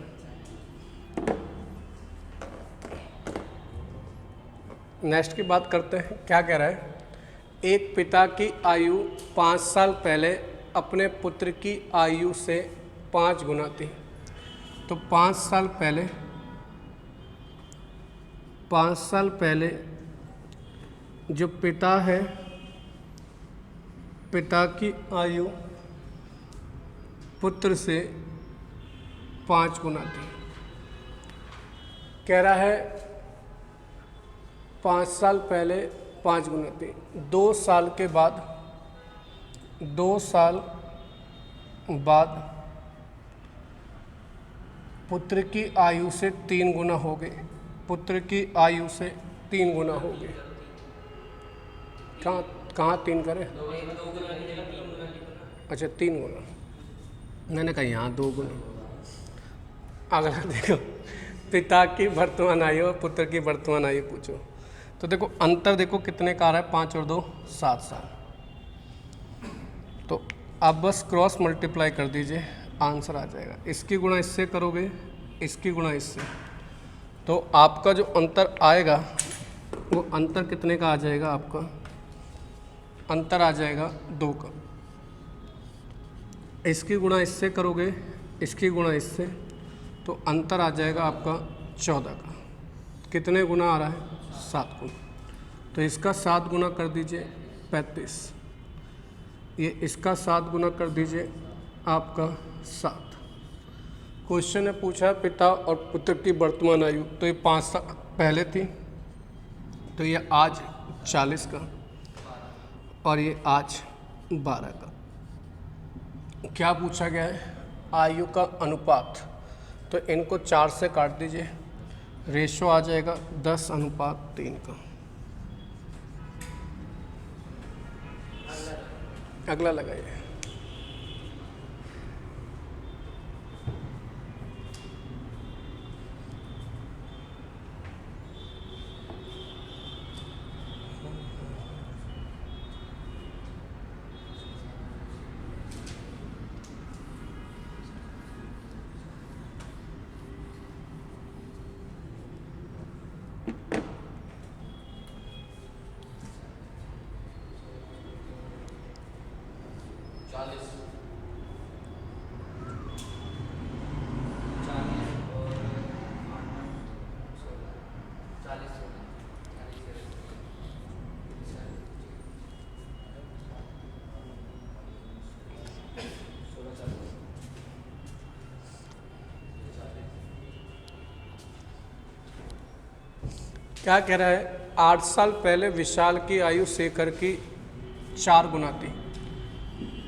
नेक्स्ट की बात करते हैं। क्या कह रहा है? एक पिता की आयु 5 साल पहले अपने पुत्र की आयु से 5 गुना थी। तो 5 साल पहले जो पिता है, पिता की आयु पुत्र से 5 गुना थी। कह रहा है 5 साल पहले 5 गुना थी। 2 साल के बाद 2 साल बाद पुत्र की आयु से 3 गुना हो गई। पुत्र की आयु से 3 गुना हो गई। कहाँ कहाँ 3 करें? अच्छा 3 गुना, मैंने कहा यहाँ 2 गुना। अगला देखो, पिता की वर्तमान आयु और पुत्र की वर्तमान आयु पूछो। तो देखो अंतर देखो कितने का आ रहा है, 5 और 2 7 साल। तो आप बस क्रॉस मल्टीप्लाई कर दीजिए, आंसर आ जाएगा। इसकी गुणा इससे करोगे, इसकी गुणा इससे, तो आपका जो अंतर आएगा वो अंतर कितने का आ जाएगा? आपका अंतर आ जाएगा 2 का। इसकी गुणा इससे करोगे, इसकी गुणा इससे, तो अंतर आ जाएगा आपका 14 का। कितने गुना आ रहा है? 7 गुना। तो इसका 7 गुना कर दीजिए 35, ये इसका 7 गुना कर दीजिए आपका 7। क्वेश्चन ने पूछा पिता और पुत्र की वर्तमान आयु, तो ये 5 साल पहले थी, तो ये आज 40 का और ये आज 12 का। क्या पूछा गया है? आयु का अनुपात। तो इनको 4 से काट दीजिए, रेशो आ जाएगा 10:3 का। अगला लगाइए। क्या कह रहा है? 8 साल पहले विशाल की आयु शेखर की 4 गुना थी।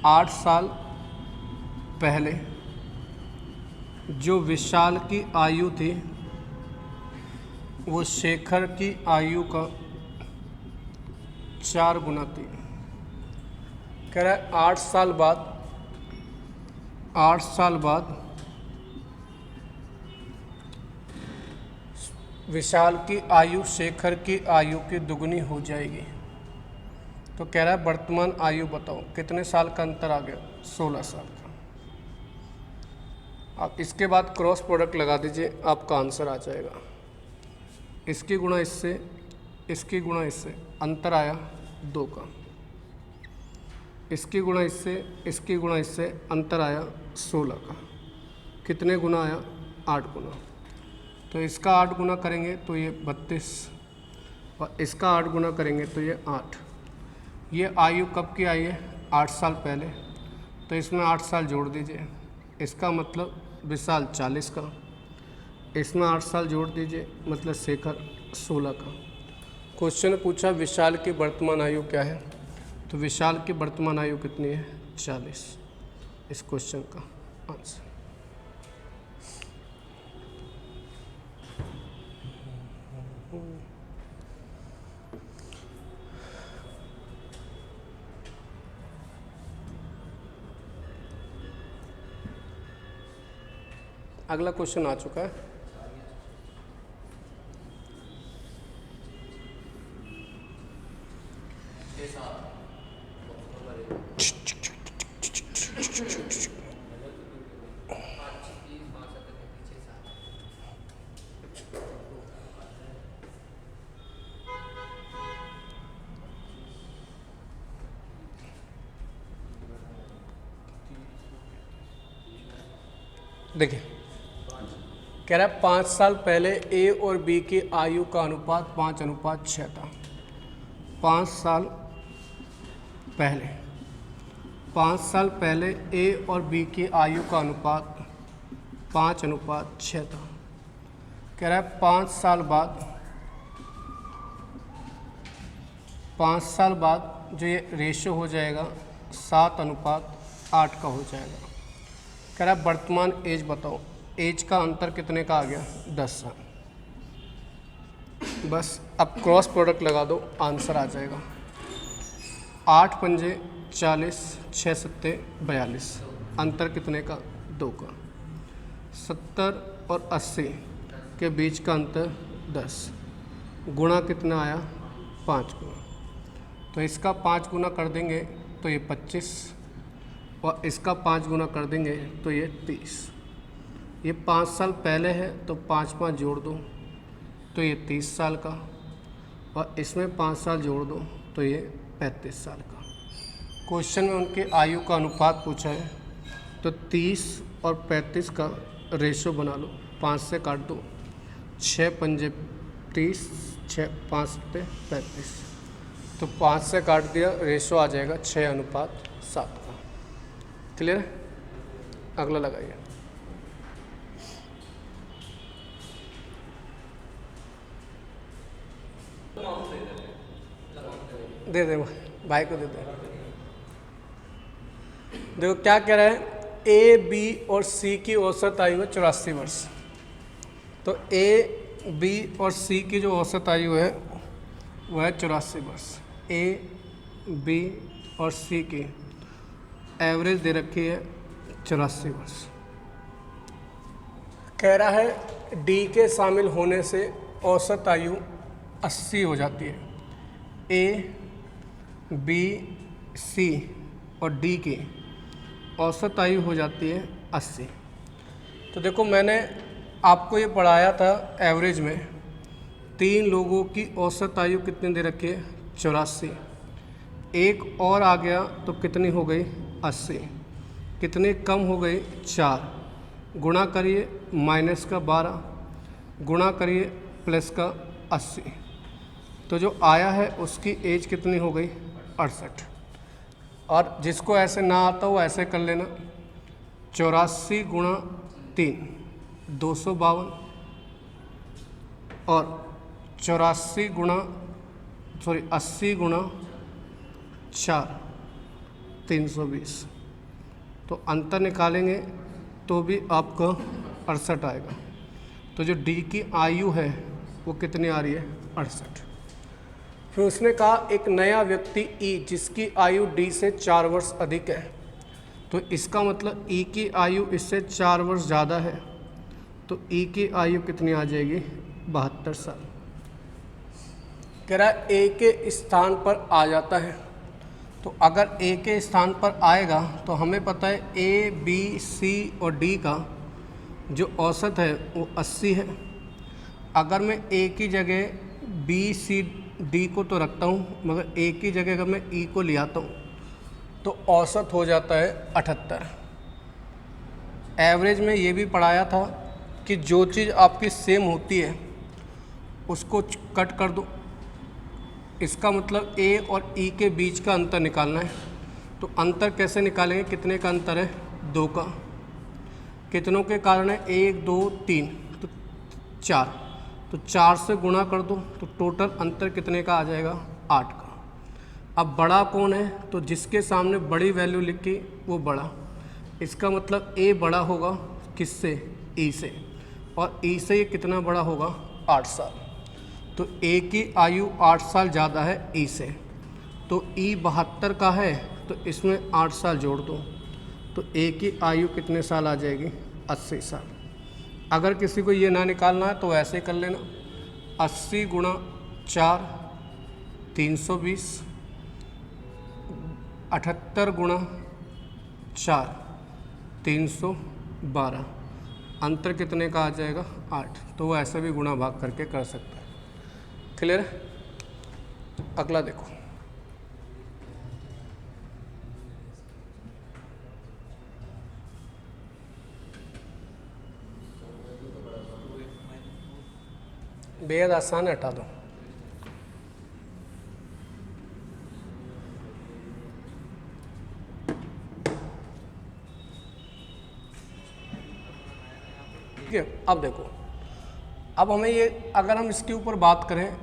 8 साल पहले जो विशाल की आयु थी वो शेखर की आयु का 4 गुना थी। कह रहा है 8 साल बाद विशाल की आयु शेखर की आयु की दुगनी हो जाएगी। तो कह रहा है वर्तमान आयु बताओ, कितने साल का अंतर आ गया? 16 साल का। आप इसके बाद क्रॉस प्रोडक्ट लगा दीजिए, आपका आंसर आ जाएगा। इसकी गुणा इससे, इसकी गुणा इससे, अंतर आया 2 का। इसकी गुणा इससे, इसकी गुणा इससे, अंतर आया 16 का। कितने गुना आया? 8 गुना। तो इसका 8 गुना करेंगे तो ये 32, और इसका 8 गुना करेंगे तो ये 8। ये आयु कब की आई है? 8 साल पहले। तो इसमें 8 साल जोड़ दीजिए, इसका मतलब विशाल 40 का, इसमें 8 साल जोड़ दीजिए, मतलब शेखर 16 का। क्वेश्चन पूछा विशाल की वर्तमान आयु क्या है? तो विशाल की वर्तमान आयु कितनी है? 40। इस क्वेश्चन का आंसर। अगला क्वेश्चन आ चुका है। देखिए कह रहा है 5 साल पहले ए और बी की आयु का अनुपात 5:6 था। 5 साल पहले ए और बी की आयु का अनुपात 5:6 था। कह रहा है 5 साल बाद जो ये रेशो हो जाएगा 7:8 का हो जाएगा। कह रहा है वर्तमान एज बताओ, एज का अंतर कितने का आ गया, 10 साल। बस अब क्रॉस प्रोडक्ट लगा दो, आंसर आ जाएगा। 8 पंजे 40, 6 सत्ते 42, अंतर कितने का, 2 का। 70 और 80 के बीच का अंतर 10, गुणा कितना आया, 5 गुना। तो इसका 5 गुना कर देंगे तो ये 25, और इसका 5 गुना कर देंगे तो ये 30। ये 5 साल पहले है तो 5 जोड़ दो तो ये 30 साल का, और इसमें 5 साल जोड़ दो तो ये 35 साल का। क्वेश्चन में उनके आयु का अनुपात पूछा है, तो 30 और 35 का रेशो बना लो। 5 से काट दो, 6 पंजे 30, 6 5 सत्ते 35, तो 5 से काट दिया, रेशो आ जाएगा 6:7 का। क्लियर है? अगला लगाइए। दे दे भाई को, दे दे। देखो क्या कह रहा है, ए बी और सी की औसत आयु है 84 वर्ष। तो ए बी और सी की जो औसत आयु है वह है 84 वर्ष। ए बी और सी की एवरेज दे रखी है 84 वर्ष। कह रहा है डी के शामिल होने से औसत आयु 80 हो जाती है। ए बी सी और डी की औसत आयु हो जाती है 80। तो देखो मैंने आपको ये पढ़ाया था एवरेज में, 3 लोगों की औसत आयु कितनी दे रखी है, 84। एक और आ गया तो कितनी हो गई, 80। कितनी कम हो गई, 4। गुणा करिए माइनस का 12, गुणा करिए प्लस का 80, तो जो आया है उसकी एज कितनी हो गई, 68। और जिसको ऐसे ना आता वो ऐसे कर लेना, 84 गुणा 3 252, और 84 गुणा 80 गुणा 4 320। तो अंतर निकालेंगे तो भी आपका 68 आएगा। तो जो डी की आयु है वो कितनी आ रही है, 68। फिर उसने कहा एक नया व्यक्ति ई जिसकी आयु डी से 4 वर्ष अधिक है, तो इसका मतलब ई की आयु इससे 4 वर्ष ज़्यादा है, तो ई की आयु कितनी आ जाएगी, 72 साल। कह रहा है ए के स्थान पर आ जाता है, तो अगर ए के स्थान पर आएगा तो हमें पता है ए बी सी और डी का जो औसत है वो 80 है। अगर मैं ए की जगह बी सी डी को तो रखता हूँ, मगर ए की जगह अगर मैं ई को ले आता हूँ तो औसत हो जाता है 78। एवरेज में ये भी पढ़ाया था कि जो चीज़ आपकी सेम होती है उसको कट कर दो। इसका मतलब ए और ई के बीच का अंतर निकालना है। तो अंतर कैसे निकालेंगे, कितने का अंतर है, 2 का। कितनों के कारण है, 1 2 3, तो 4, तो 4 से गुणा कर दो तो टोटल अंतर कितने का आ जाएगा, 8 का। अब बड़ा कौन है, तो जिसके सामने बड़ी वैल्यू लिखी वो बड़ा। इसका मतलब ए बड़ा होगा किससे, ई से, और ई से ये कितना बड़ा होगा, 8 साल। तो ए की आयु 8 साल ज़्यादा है ई से, तो ई 72 का है तो इसमें 8 साल जोड़ दो तो ए की आयु कितने साल आ जाएगी, 80 साल। अगर किसी को ये ना निकालना है तो ऐसे कर लेना, 80 गुणा 4 320, 78 गुणा 4 312, अंतर कितने का आ जाएगा, 8। तो वो ऐसे भी गुणा भाग करके कर सकता है। क्लियर है? अगला देखो, बेहद आसान है, हटा दो। ठीक है, अब देखो, अब हमें ये, अगर हम इसके ऊपर बात करें,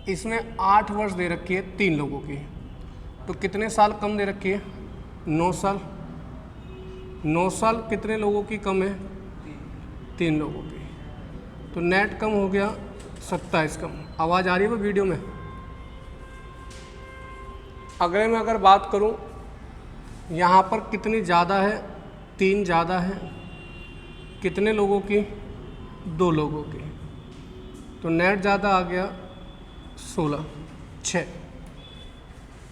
इसमें 8 वर्ष दे रखी है 3 लोगों की, तो कितने साल कम दे रखी है, 9 साल। 9 साल कितने लोगों की कम है? 3 लोगों की। तो नेट कम हो गया 27 कम। आवाज़ आ रही है वो वीडियो में? अगले में अगर बात करूं, यहाँ पर कितनी ज़्यादा है? 3 ज़्यादा है। कितने लोगों की? 2 लोगों की। तो नेट ज़्यादा आ गया 16, 6।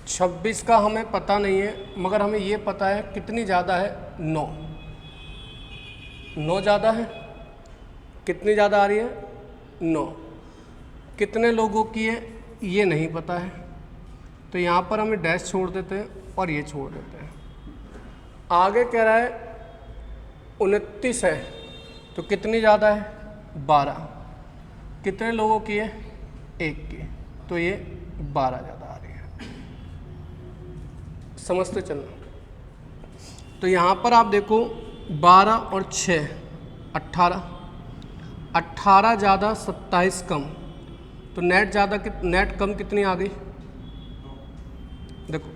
26 का हमें पता नहीं है, मगर हमें ये पता है कितनी ज़्यादा है? 9। 9 ज़्यादा है। कितनी ज़्यादा आ रही है? 9। कितने लोगों की है ये नहीं पता है, तो यहाँ पर हमें डैश छोड़ देते हैं और ये छोड़ देते हैं। आगे कह रहा है 29 है, तो कितनी ज़्यादा है? 12। कितने लोगों की है? 1 की, तो ये 12 ज़्यादा आ रही है। समझते चलना। तो यहाँ पर आप देखो 12 और 6 18। 18 ज़्यादा 27 कम, तो नेट ज़्यादा नेट कम कितनी आ गई? देखो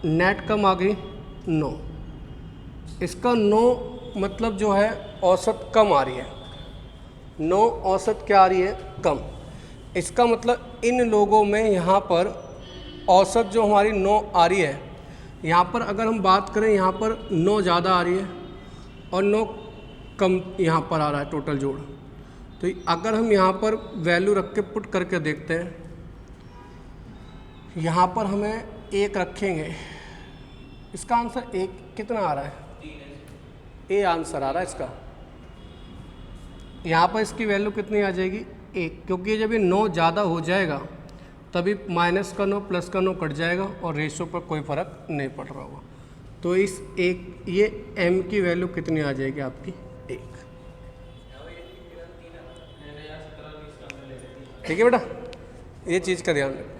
नेट कम आ गई 9। इसका 9 मतलब जो है औसत कम आ रही है। 9 औसत क्या आ रही है? कम। इसका मतलब इन लोगों में यहाँ पर औसत जो हमारी 9 आ रही है, यहाँ पर अगर हम बात करें यहाँ पर 9 ज़्यादा आ रही है और 9 कम यहाँ पर आ रहा है टोटल जोड़। तो अगर हम यहाँ पर वैल्यू रख के पुट करके देखते हैं, यहाँ पर हमें 1 रखेंगे, इसका आंसर 1 कितना आ रहा है? ए आंसर आ रहा है इसका। यहाँ पर इसकी वैल्यू कितनी आ जाएगी? 1, क्योंकि जब ये 9 ज़्यादा हो जाएगा तभी माइनस का 9 प्लस का 9 कट जाएगा और रेशो पर कोई फ़र्क नहीं पड़ रहा होगा। तो इस एक ये m की वैल्यू कितनी आ जाएगी आपकी? 1। ठीक है बेटा, ये चीज़ का ध्यान रखो।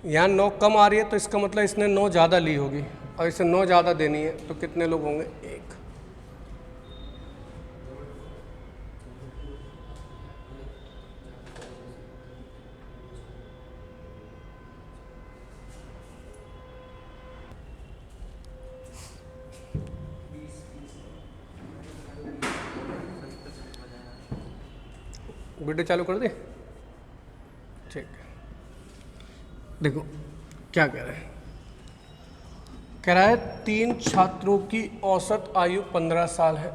यहाँ 9 कम आ रही है तो इसका मतलब इसने 9 ज़्यादा ली होगी, और इसे 9 ज़्यादा देनी है, तो कितने लोग होंगे? 1। वीडियो चालू कर दे? ठीक है। देखो क्या कह रहे हैं। कह रहा है 3 छात्रों की औसत आयु 15 साल है।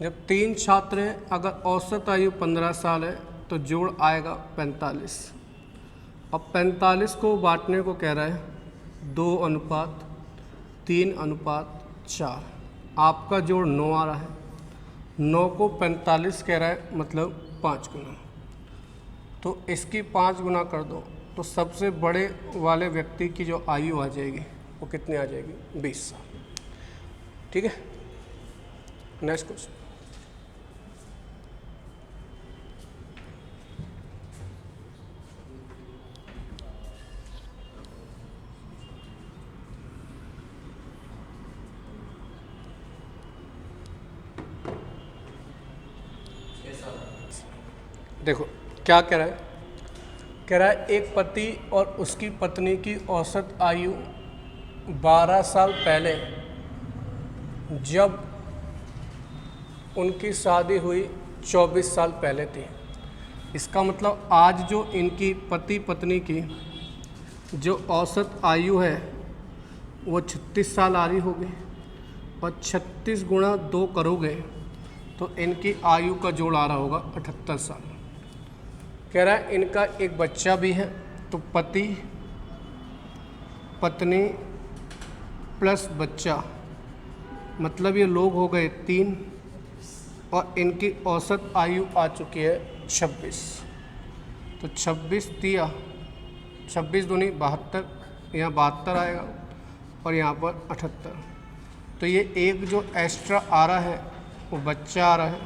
जब 3 छात्र हैं, अगर औसत आयु 15 साल है तो जोड़ आएगा 45। अब 45 को बांटने को कह रहा है 2:3:4। आपका जोड़ 9 आ रहा है। 9 को 45 कह रहा है, मतलब 5 गुना। तो इसकी 5 गुना कर दो, तो सबसे बड़े वाले व्यक्ति की जो आयु आ जाएगी वो कितनी आ जाएगी? 20 साल। ठीक है, नेक्स्ट क्वेश्चन। देखो क्या कह रहा है। कह रहा है एक पति और उसकी पत्नी की औसत आयु 12 साल पहले जब उनकी शादी हुई 24 साल पहले थी। इसका मतलब आज जो इनकी पति पत्नी की जो औसत आयु है वो 36 साल आ रही होगी, और 36 गुणा 2 करोगे तो इनकी आयु का जोड़ आ रहा होगा 78 साल। कह रहा है इनका एक बच्चा भी है, तो पति पत्नी प्लस बच्चा, मतलब ये लोग हो गए 3, और इनकी औसत आयु आ चुकी है 26। तो 26 तिया 26 दूनी 72, यहाँ 72 आएगा और यहाँ पर 78। तो ये एक जो एक्स्ट्रा आ रहा है वो बच्चा आ रहा है,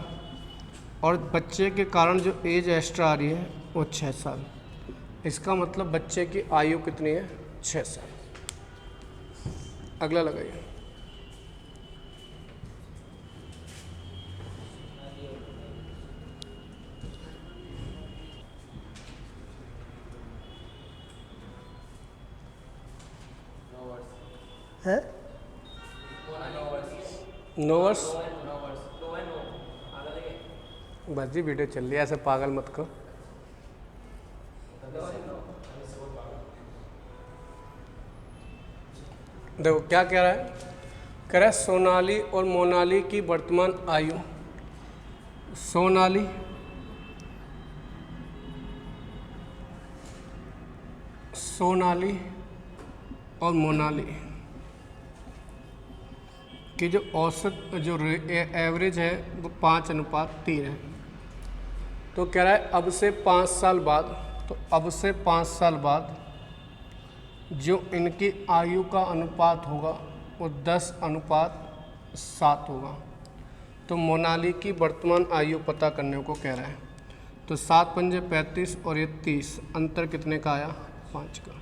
और बच्चे के कारण जो एज एक्स्ट्रा आ रही है वो 6 साल। इसका मतलब बच्चे की आयु कितनी है? 6 साल। अगला लगाइए। नोवर्स। नो है नो आगे लगे बस जी वीडियो चल रही है, ऐसे पागल मत को। देखो क्या कह रहा है, कह रहा है सोनाली और मोनाली की वर्तमान आयु। सोनाली और मोनाली की जो औसत जो एवरेज है वो 5:3 है। तो कह रहा है अब से 5 साल बाद, तो अब से 5 साल बाद जो इनकी आयु का अनुपात होगा वो 10:7 होगा। तो मोनाली की वर्तमान आयु पता करने को कह रहा है। तो 7 पंजे 35 और ये 30, अंतर कितने का आया? 5 का।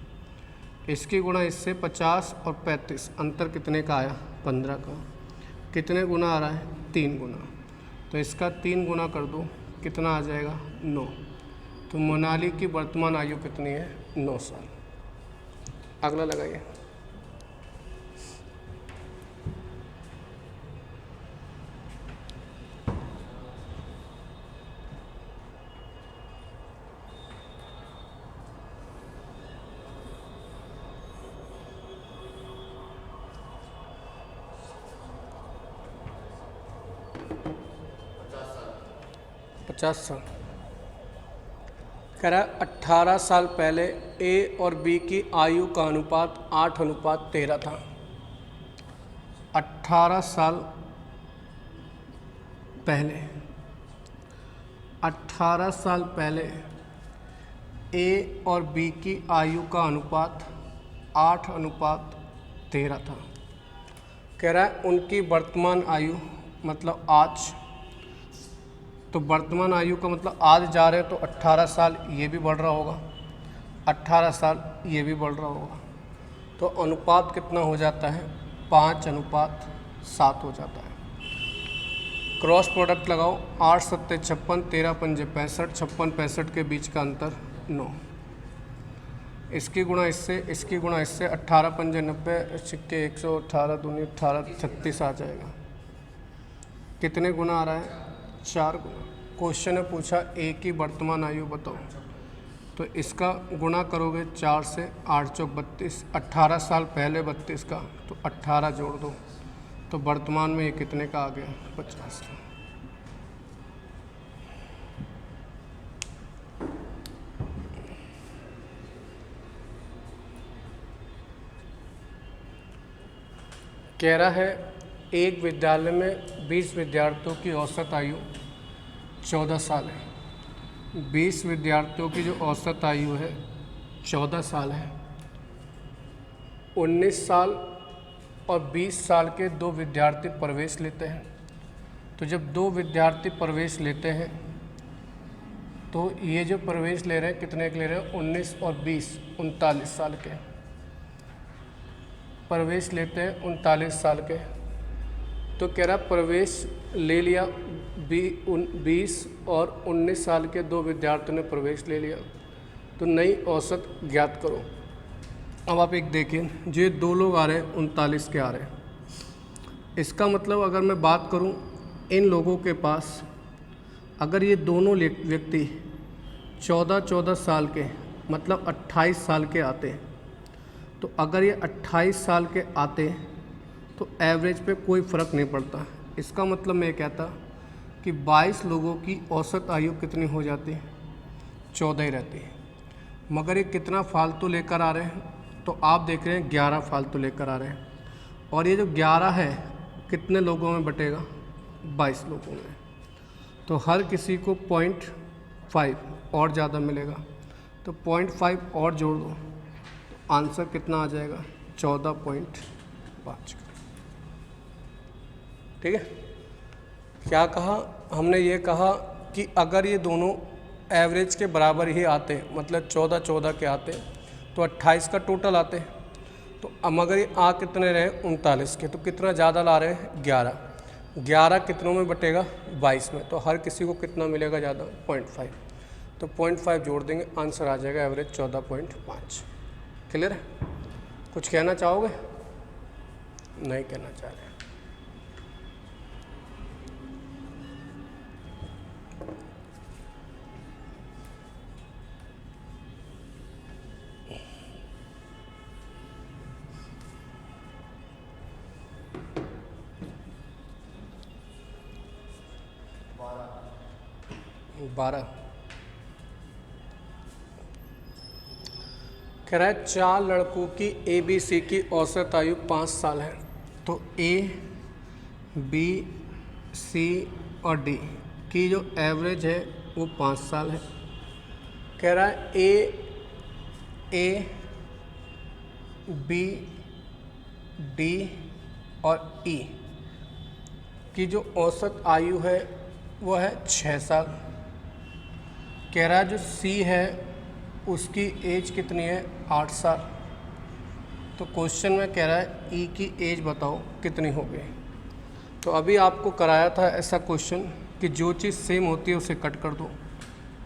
इसकी गुणा इससे 50 और 35, अंतर कितने का आया? 15 का। कितने गुना आ रहा है? 3 गुना। तो इसका 3 गुना कर दो, कितना आ जाएगा? 9। तो मोनाली की वर्तमान आयु कितनी है? 9 साल। अगला लगाइए। पचास साल। कह रहा है 18 साल पहले ए और बी की आयु का अनुपात 8:13 था। 18 साल पहले, 18 साल पहले ए और बी की आयु का अनुपात 8:13 था। कह रहा है उनकी वर्तमान आयु मतलब आज, तो वर्तमान आयु का मतलब आज जा रहे हैं तो 18 साल ये भी बढ़ रहा होगा, 18 साल ये भी बढ़ रहा होगा। तो अनुपात कितना हो जाता है? 5:7 हो जाता है। क्रॉस प्रोडक्ट लगाओ, 8 सत्ते 56, 13 पंजे 65, 56 65 के बीच का अंतर 9। इसकी गुणा इससे, इसकी गुणा इससे, 18 पंजे 90, सिक्के 118 दूनी 18, 36 आ जाएगा। कितने गुना आ रहा है? 4 गुना। क्वेश्चन ने पूछा ए की वर्तमान आयु बताओ, तो इसका गुणा करोगे 4 से, 8 चौक 32, 18 साल पहले 32 का, तो 18 जोड़ दो, तो वर्तमान में ये कितने का आ गया? 50 का। कह रहा है एक विद्यालय में 20 विद्यार्थियों की औसत आयु 14 साल है। 20 विद्यार्थियों की जो औसत आयु है 14 साल है। 19 साल और 20 साल के 2 विद्यार्थी प्रवेश लेते हैं। तो जब 2 विद्यार्थी प्रवेश लेते हैं तो ये जो प्रवेश ले रहे हैं कितने के ले रहे हैं? 19 और 20, 39 साल के प्रवेश लेते हैं, 39 साल के। तो कह रहा प्रवेश ले लिया 20 और 19 साल के 2 विद्यार्थियों ने प्रवेश ले लिया, तो नई औसत ज्ञात करो। अब आप एक देखिए, जो 2 लोग आ रहे हैं 39 के आ रहे हैं। इसका मतलब अगर मैं बात करूं इन लोगों के पास, अगर ये दोनों व्यक्ति 14 साल के मतलब 28 साल के आते, तो अगर ये 28 साल के आते तो एवरेज पे कोई फ़र्क नहीं पड़ता। इसका मतलब मैं कहता कि 22 लोगों की औसत आयु कितनी हो जाती है? 14 ही रहती है। मगर ये कितना फालतू लेकर आ रहे हैं? तो आप देख रहे हैं 11 फालतू लेकर आ रहे हैं। और ये जो 11 है कितने लोगों में बटेगा? 22 लोगों में। तो हर किसी को 0.5 और ज़्यादा मिलेगा, तो 0.5 और जोड़ दो, तो आंसर कितना आ जाएगा? 14.5 का। ठीक है। क्या कहा हमने? ये कहा कि अगर ये दोनों एवरेज के बराबर ही आते, मतलब 14 के आते, तो 28 का टोटल आते। तो अब अगर ये आ कितने रहे? 39 के, तो कितना ज़्यादा ला रहे हैं? 11 कितनों में बटेगा? 22 में। तो हर किसी को कितना मिलेगा ज़्यादा? 0.5। तो 0.5 जोड़ देंगे, आंसर आ जाएगा एवरेज 14.5। क्लियर है? कुछ कहना चाहोगे? नहीं कहना चाह रहे। 12। कह रहा है 4 लड़कों की ABC की औसत आयु 5 साल है, तो A, B, C और D की जो एवरेज है वो 5 साल है। कह रहा है A, B, D और E की जो औसत आयु है वो है 6 साल। कह रहा है जो C है उसकी एज कितनी है, 8 साल। तो क्वेश्चन में कह रहा है E की एज बताओ कितनी होगी। तो अभी आपको कराया था ऐसा क्वेश्चन कि जो चीज़ सेम होती है उसे कट कर दो।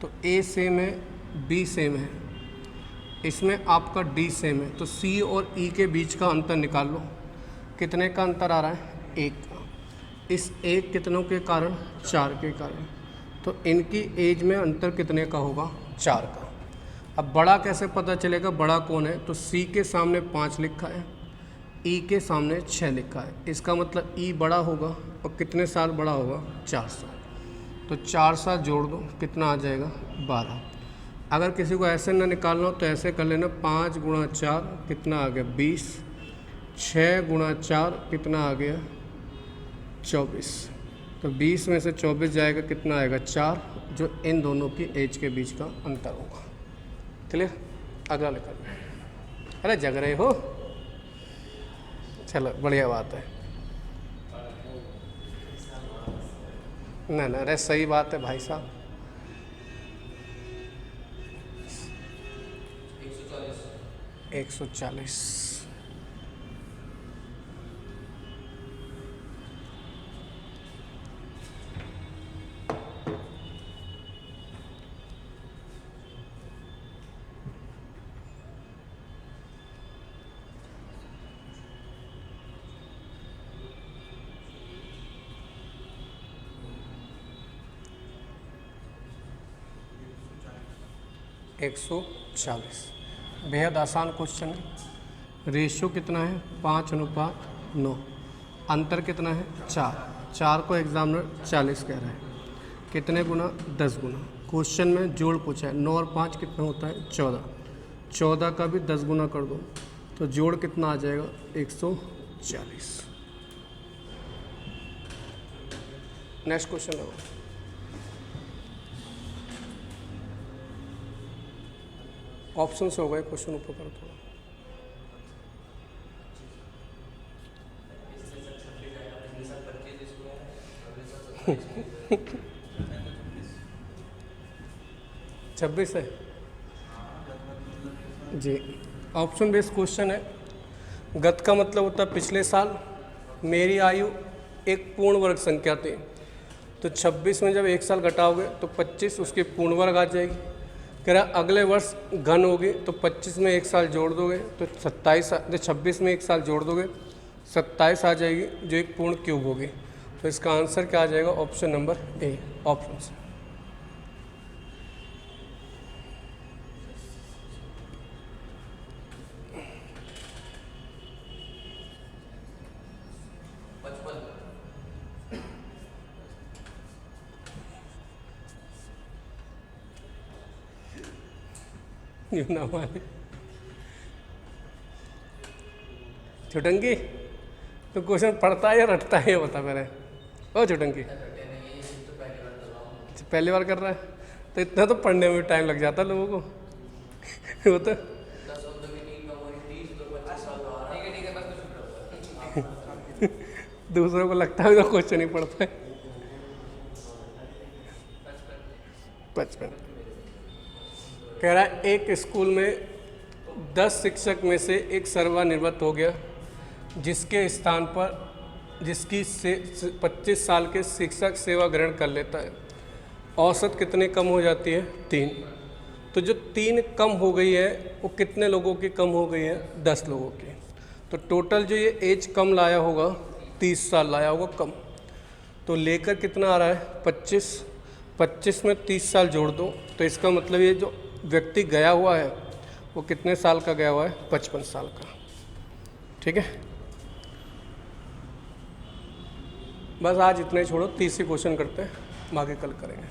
तो A सेम है, B सेम है, इसमें आपका D सेम है, तो C और E के बीच का अंतर निकाल लो। कितने का अंतर आ रहा है, 1 का। इस 1 कितनों के कारण, 4 के कारण। तो इनकी एज में अंतर कितने का होगा, 4 का। अब बड़ा कैसे पता चलेगा, बड़ा कौन है, तो C के सामने 5 लिखा है, E के सामने 6 लिखा है। इसका मतलब E बड़ा होगा और कितने साल बड़ा होगा, 4 साल। तो 4 साल जोड़ दो, कितना आ जाएगा, 12। अगर किसी को ऐसे ना निकालना हो तो ऐसे कर लेना, 5 गुणा 4 कितना आ गया, 20। 6 गुणा 4 कितना आ गया, 24। तो 20 में से 24 जाएगा, कितना आएगा, 4, जो इन दोनों की एज के बीच का अंतर होगा। क्लियर। अगला लिखा। अरे जग रहे हो, चलो बढ़िया बात है। ना ना, अरे सही बात है भाई साहब। 140। 140 बेहद आसान क्वेश्चन है। रेशियो कितना है, 5:9। अंतर कितना है, 4 को एग्जामिनर 40 कह रहा है। कितने गुना, 10 गुना। क्वेश्चन में जोड़ पूछा है, 9 और 5 कितना होता है, 14। 14 का भी 10 गुना कर दो तो जोड़ कितना आ जाएगा, 140। नेक्स्ट क्वेश्चन लो। ऑप्शन से हो गए, क्वेश्चन ऊपर करो थोड़ा। छब्बीस है जी। ऑप्शन बेस्ड क्वेश्चन है। गत का मतलब होता है पिछले साल। मेरी आयु एक पूर्ण वर्ग संख्या थी, तो 26 में जब 1 साल घटाओगे तो 25 उसकी पूर्ण वर्ग आ जाएगी। कह रहा अगले वर्ष घन होगी, तो 25 में 1 साल जोड़ दोगे तो 27, 26 में 1 साल जोड़ दोगे 27 आ जाएगी, जो एक पूर्ण क्यूब होगी। तो इसका आंसर क्या आ जाएगा, ऑप्शन नंबर ए। ऑप्शन से ना माने छुटंगी, तो क्वेश्चन पढ़ता है या रटता है, ये बता मेरे। ओ छुटंगी, पहली बार कर रहा है, तो इतना तो पढ़ने में टाइम लग जाता है लोगों को। वो तो दूसरों को लगता है तो क्वेश्चन ही पढ़ता है। 55 कह रहा है एक स्कूल में 10 शिक्षक में से एक सेवानिवृत्त हो गया, जिसके स्थान पर जिसकी 25 साल के शिक्षक सेवा ग्रहण कर लेता है। औसत कितनी कम हो जाती है, 3। तो जो 3 कम हो गई है वो कितने लोगों की कम हो गई है, 10 लोगों की। तो टोटल जो ये एज कम लाया होगा, 30 साल लाया होगा कम। तो लेकर कितना आ रहा है, 25। 25 में 30 साल जोड़ दो, तो इसका मतलब ये जो व्यक्ति गया हुआ है वो कितने साल का गया हुआ है, 55 साल का। ठीक है, बस आज इतना ही छोड़ो, 30 ही क्वेश्चन करते हैं, बाकी कल करेंगे।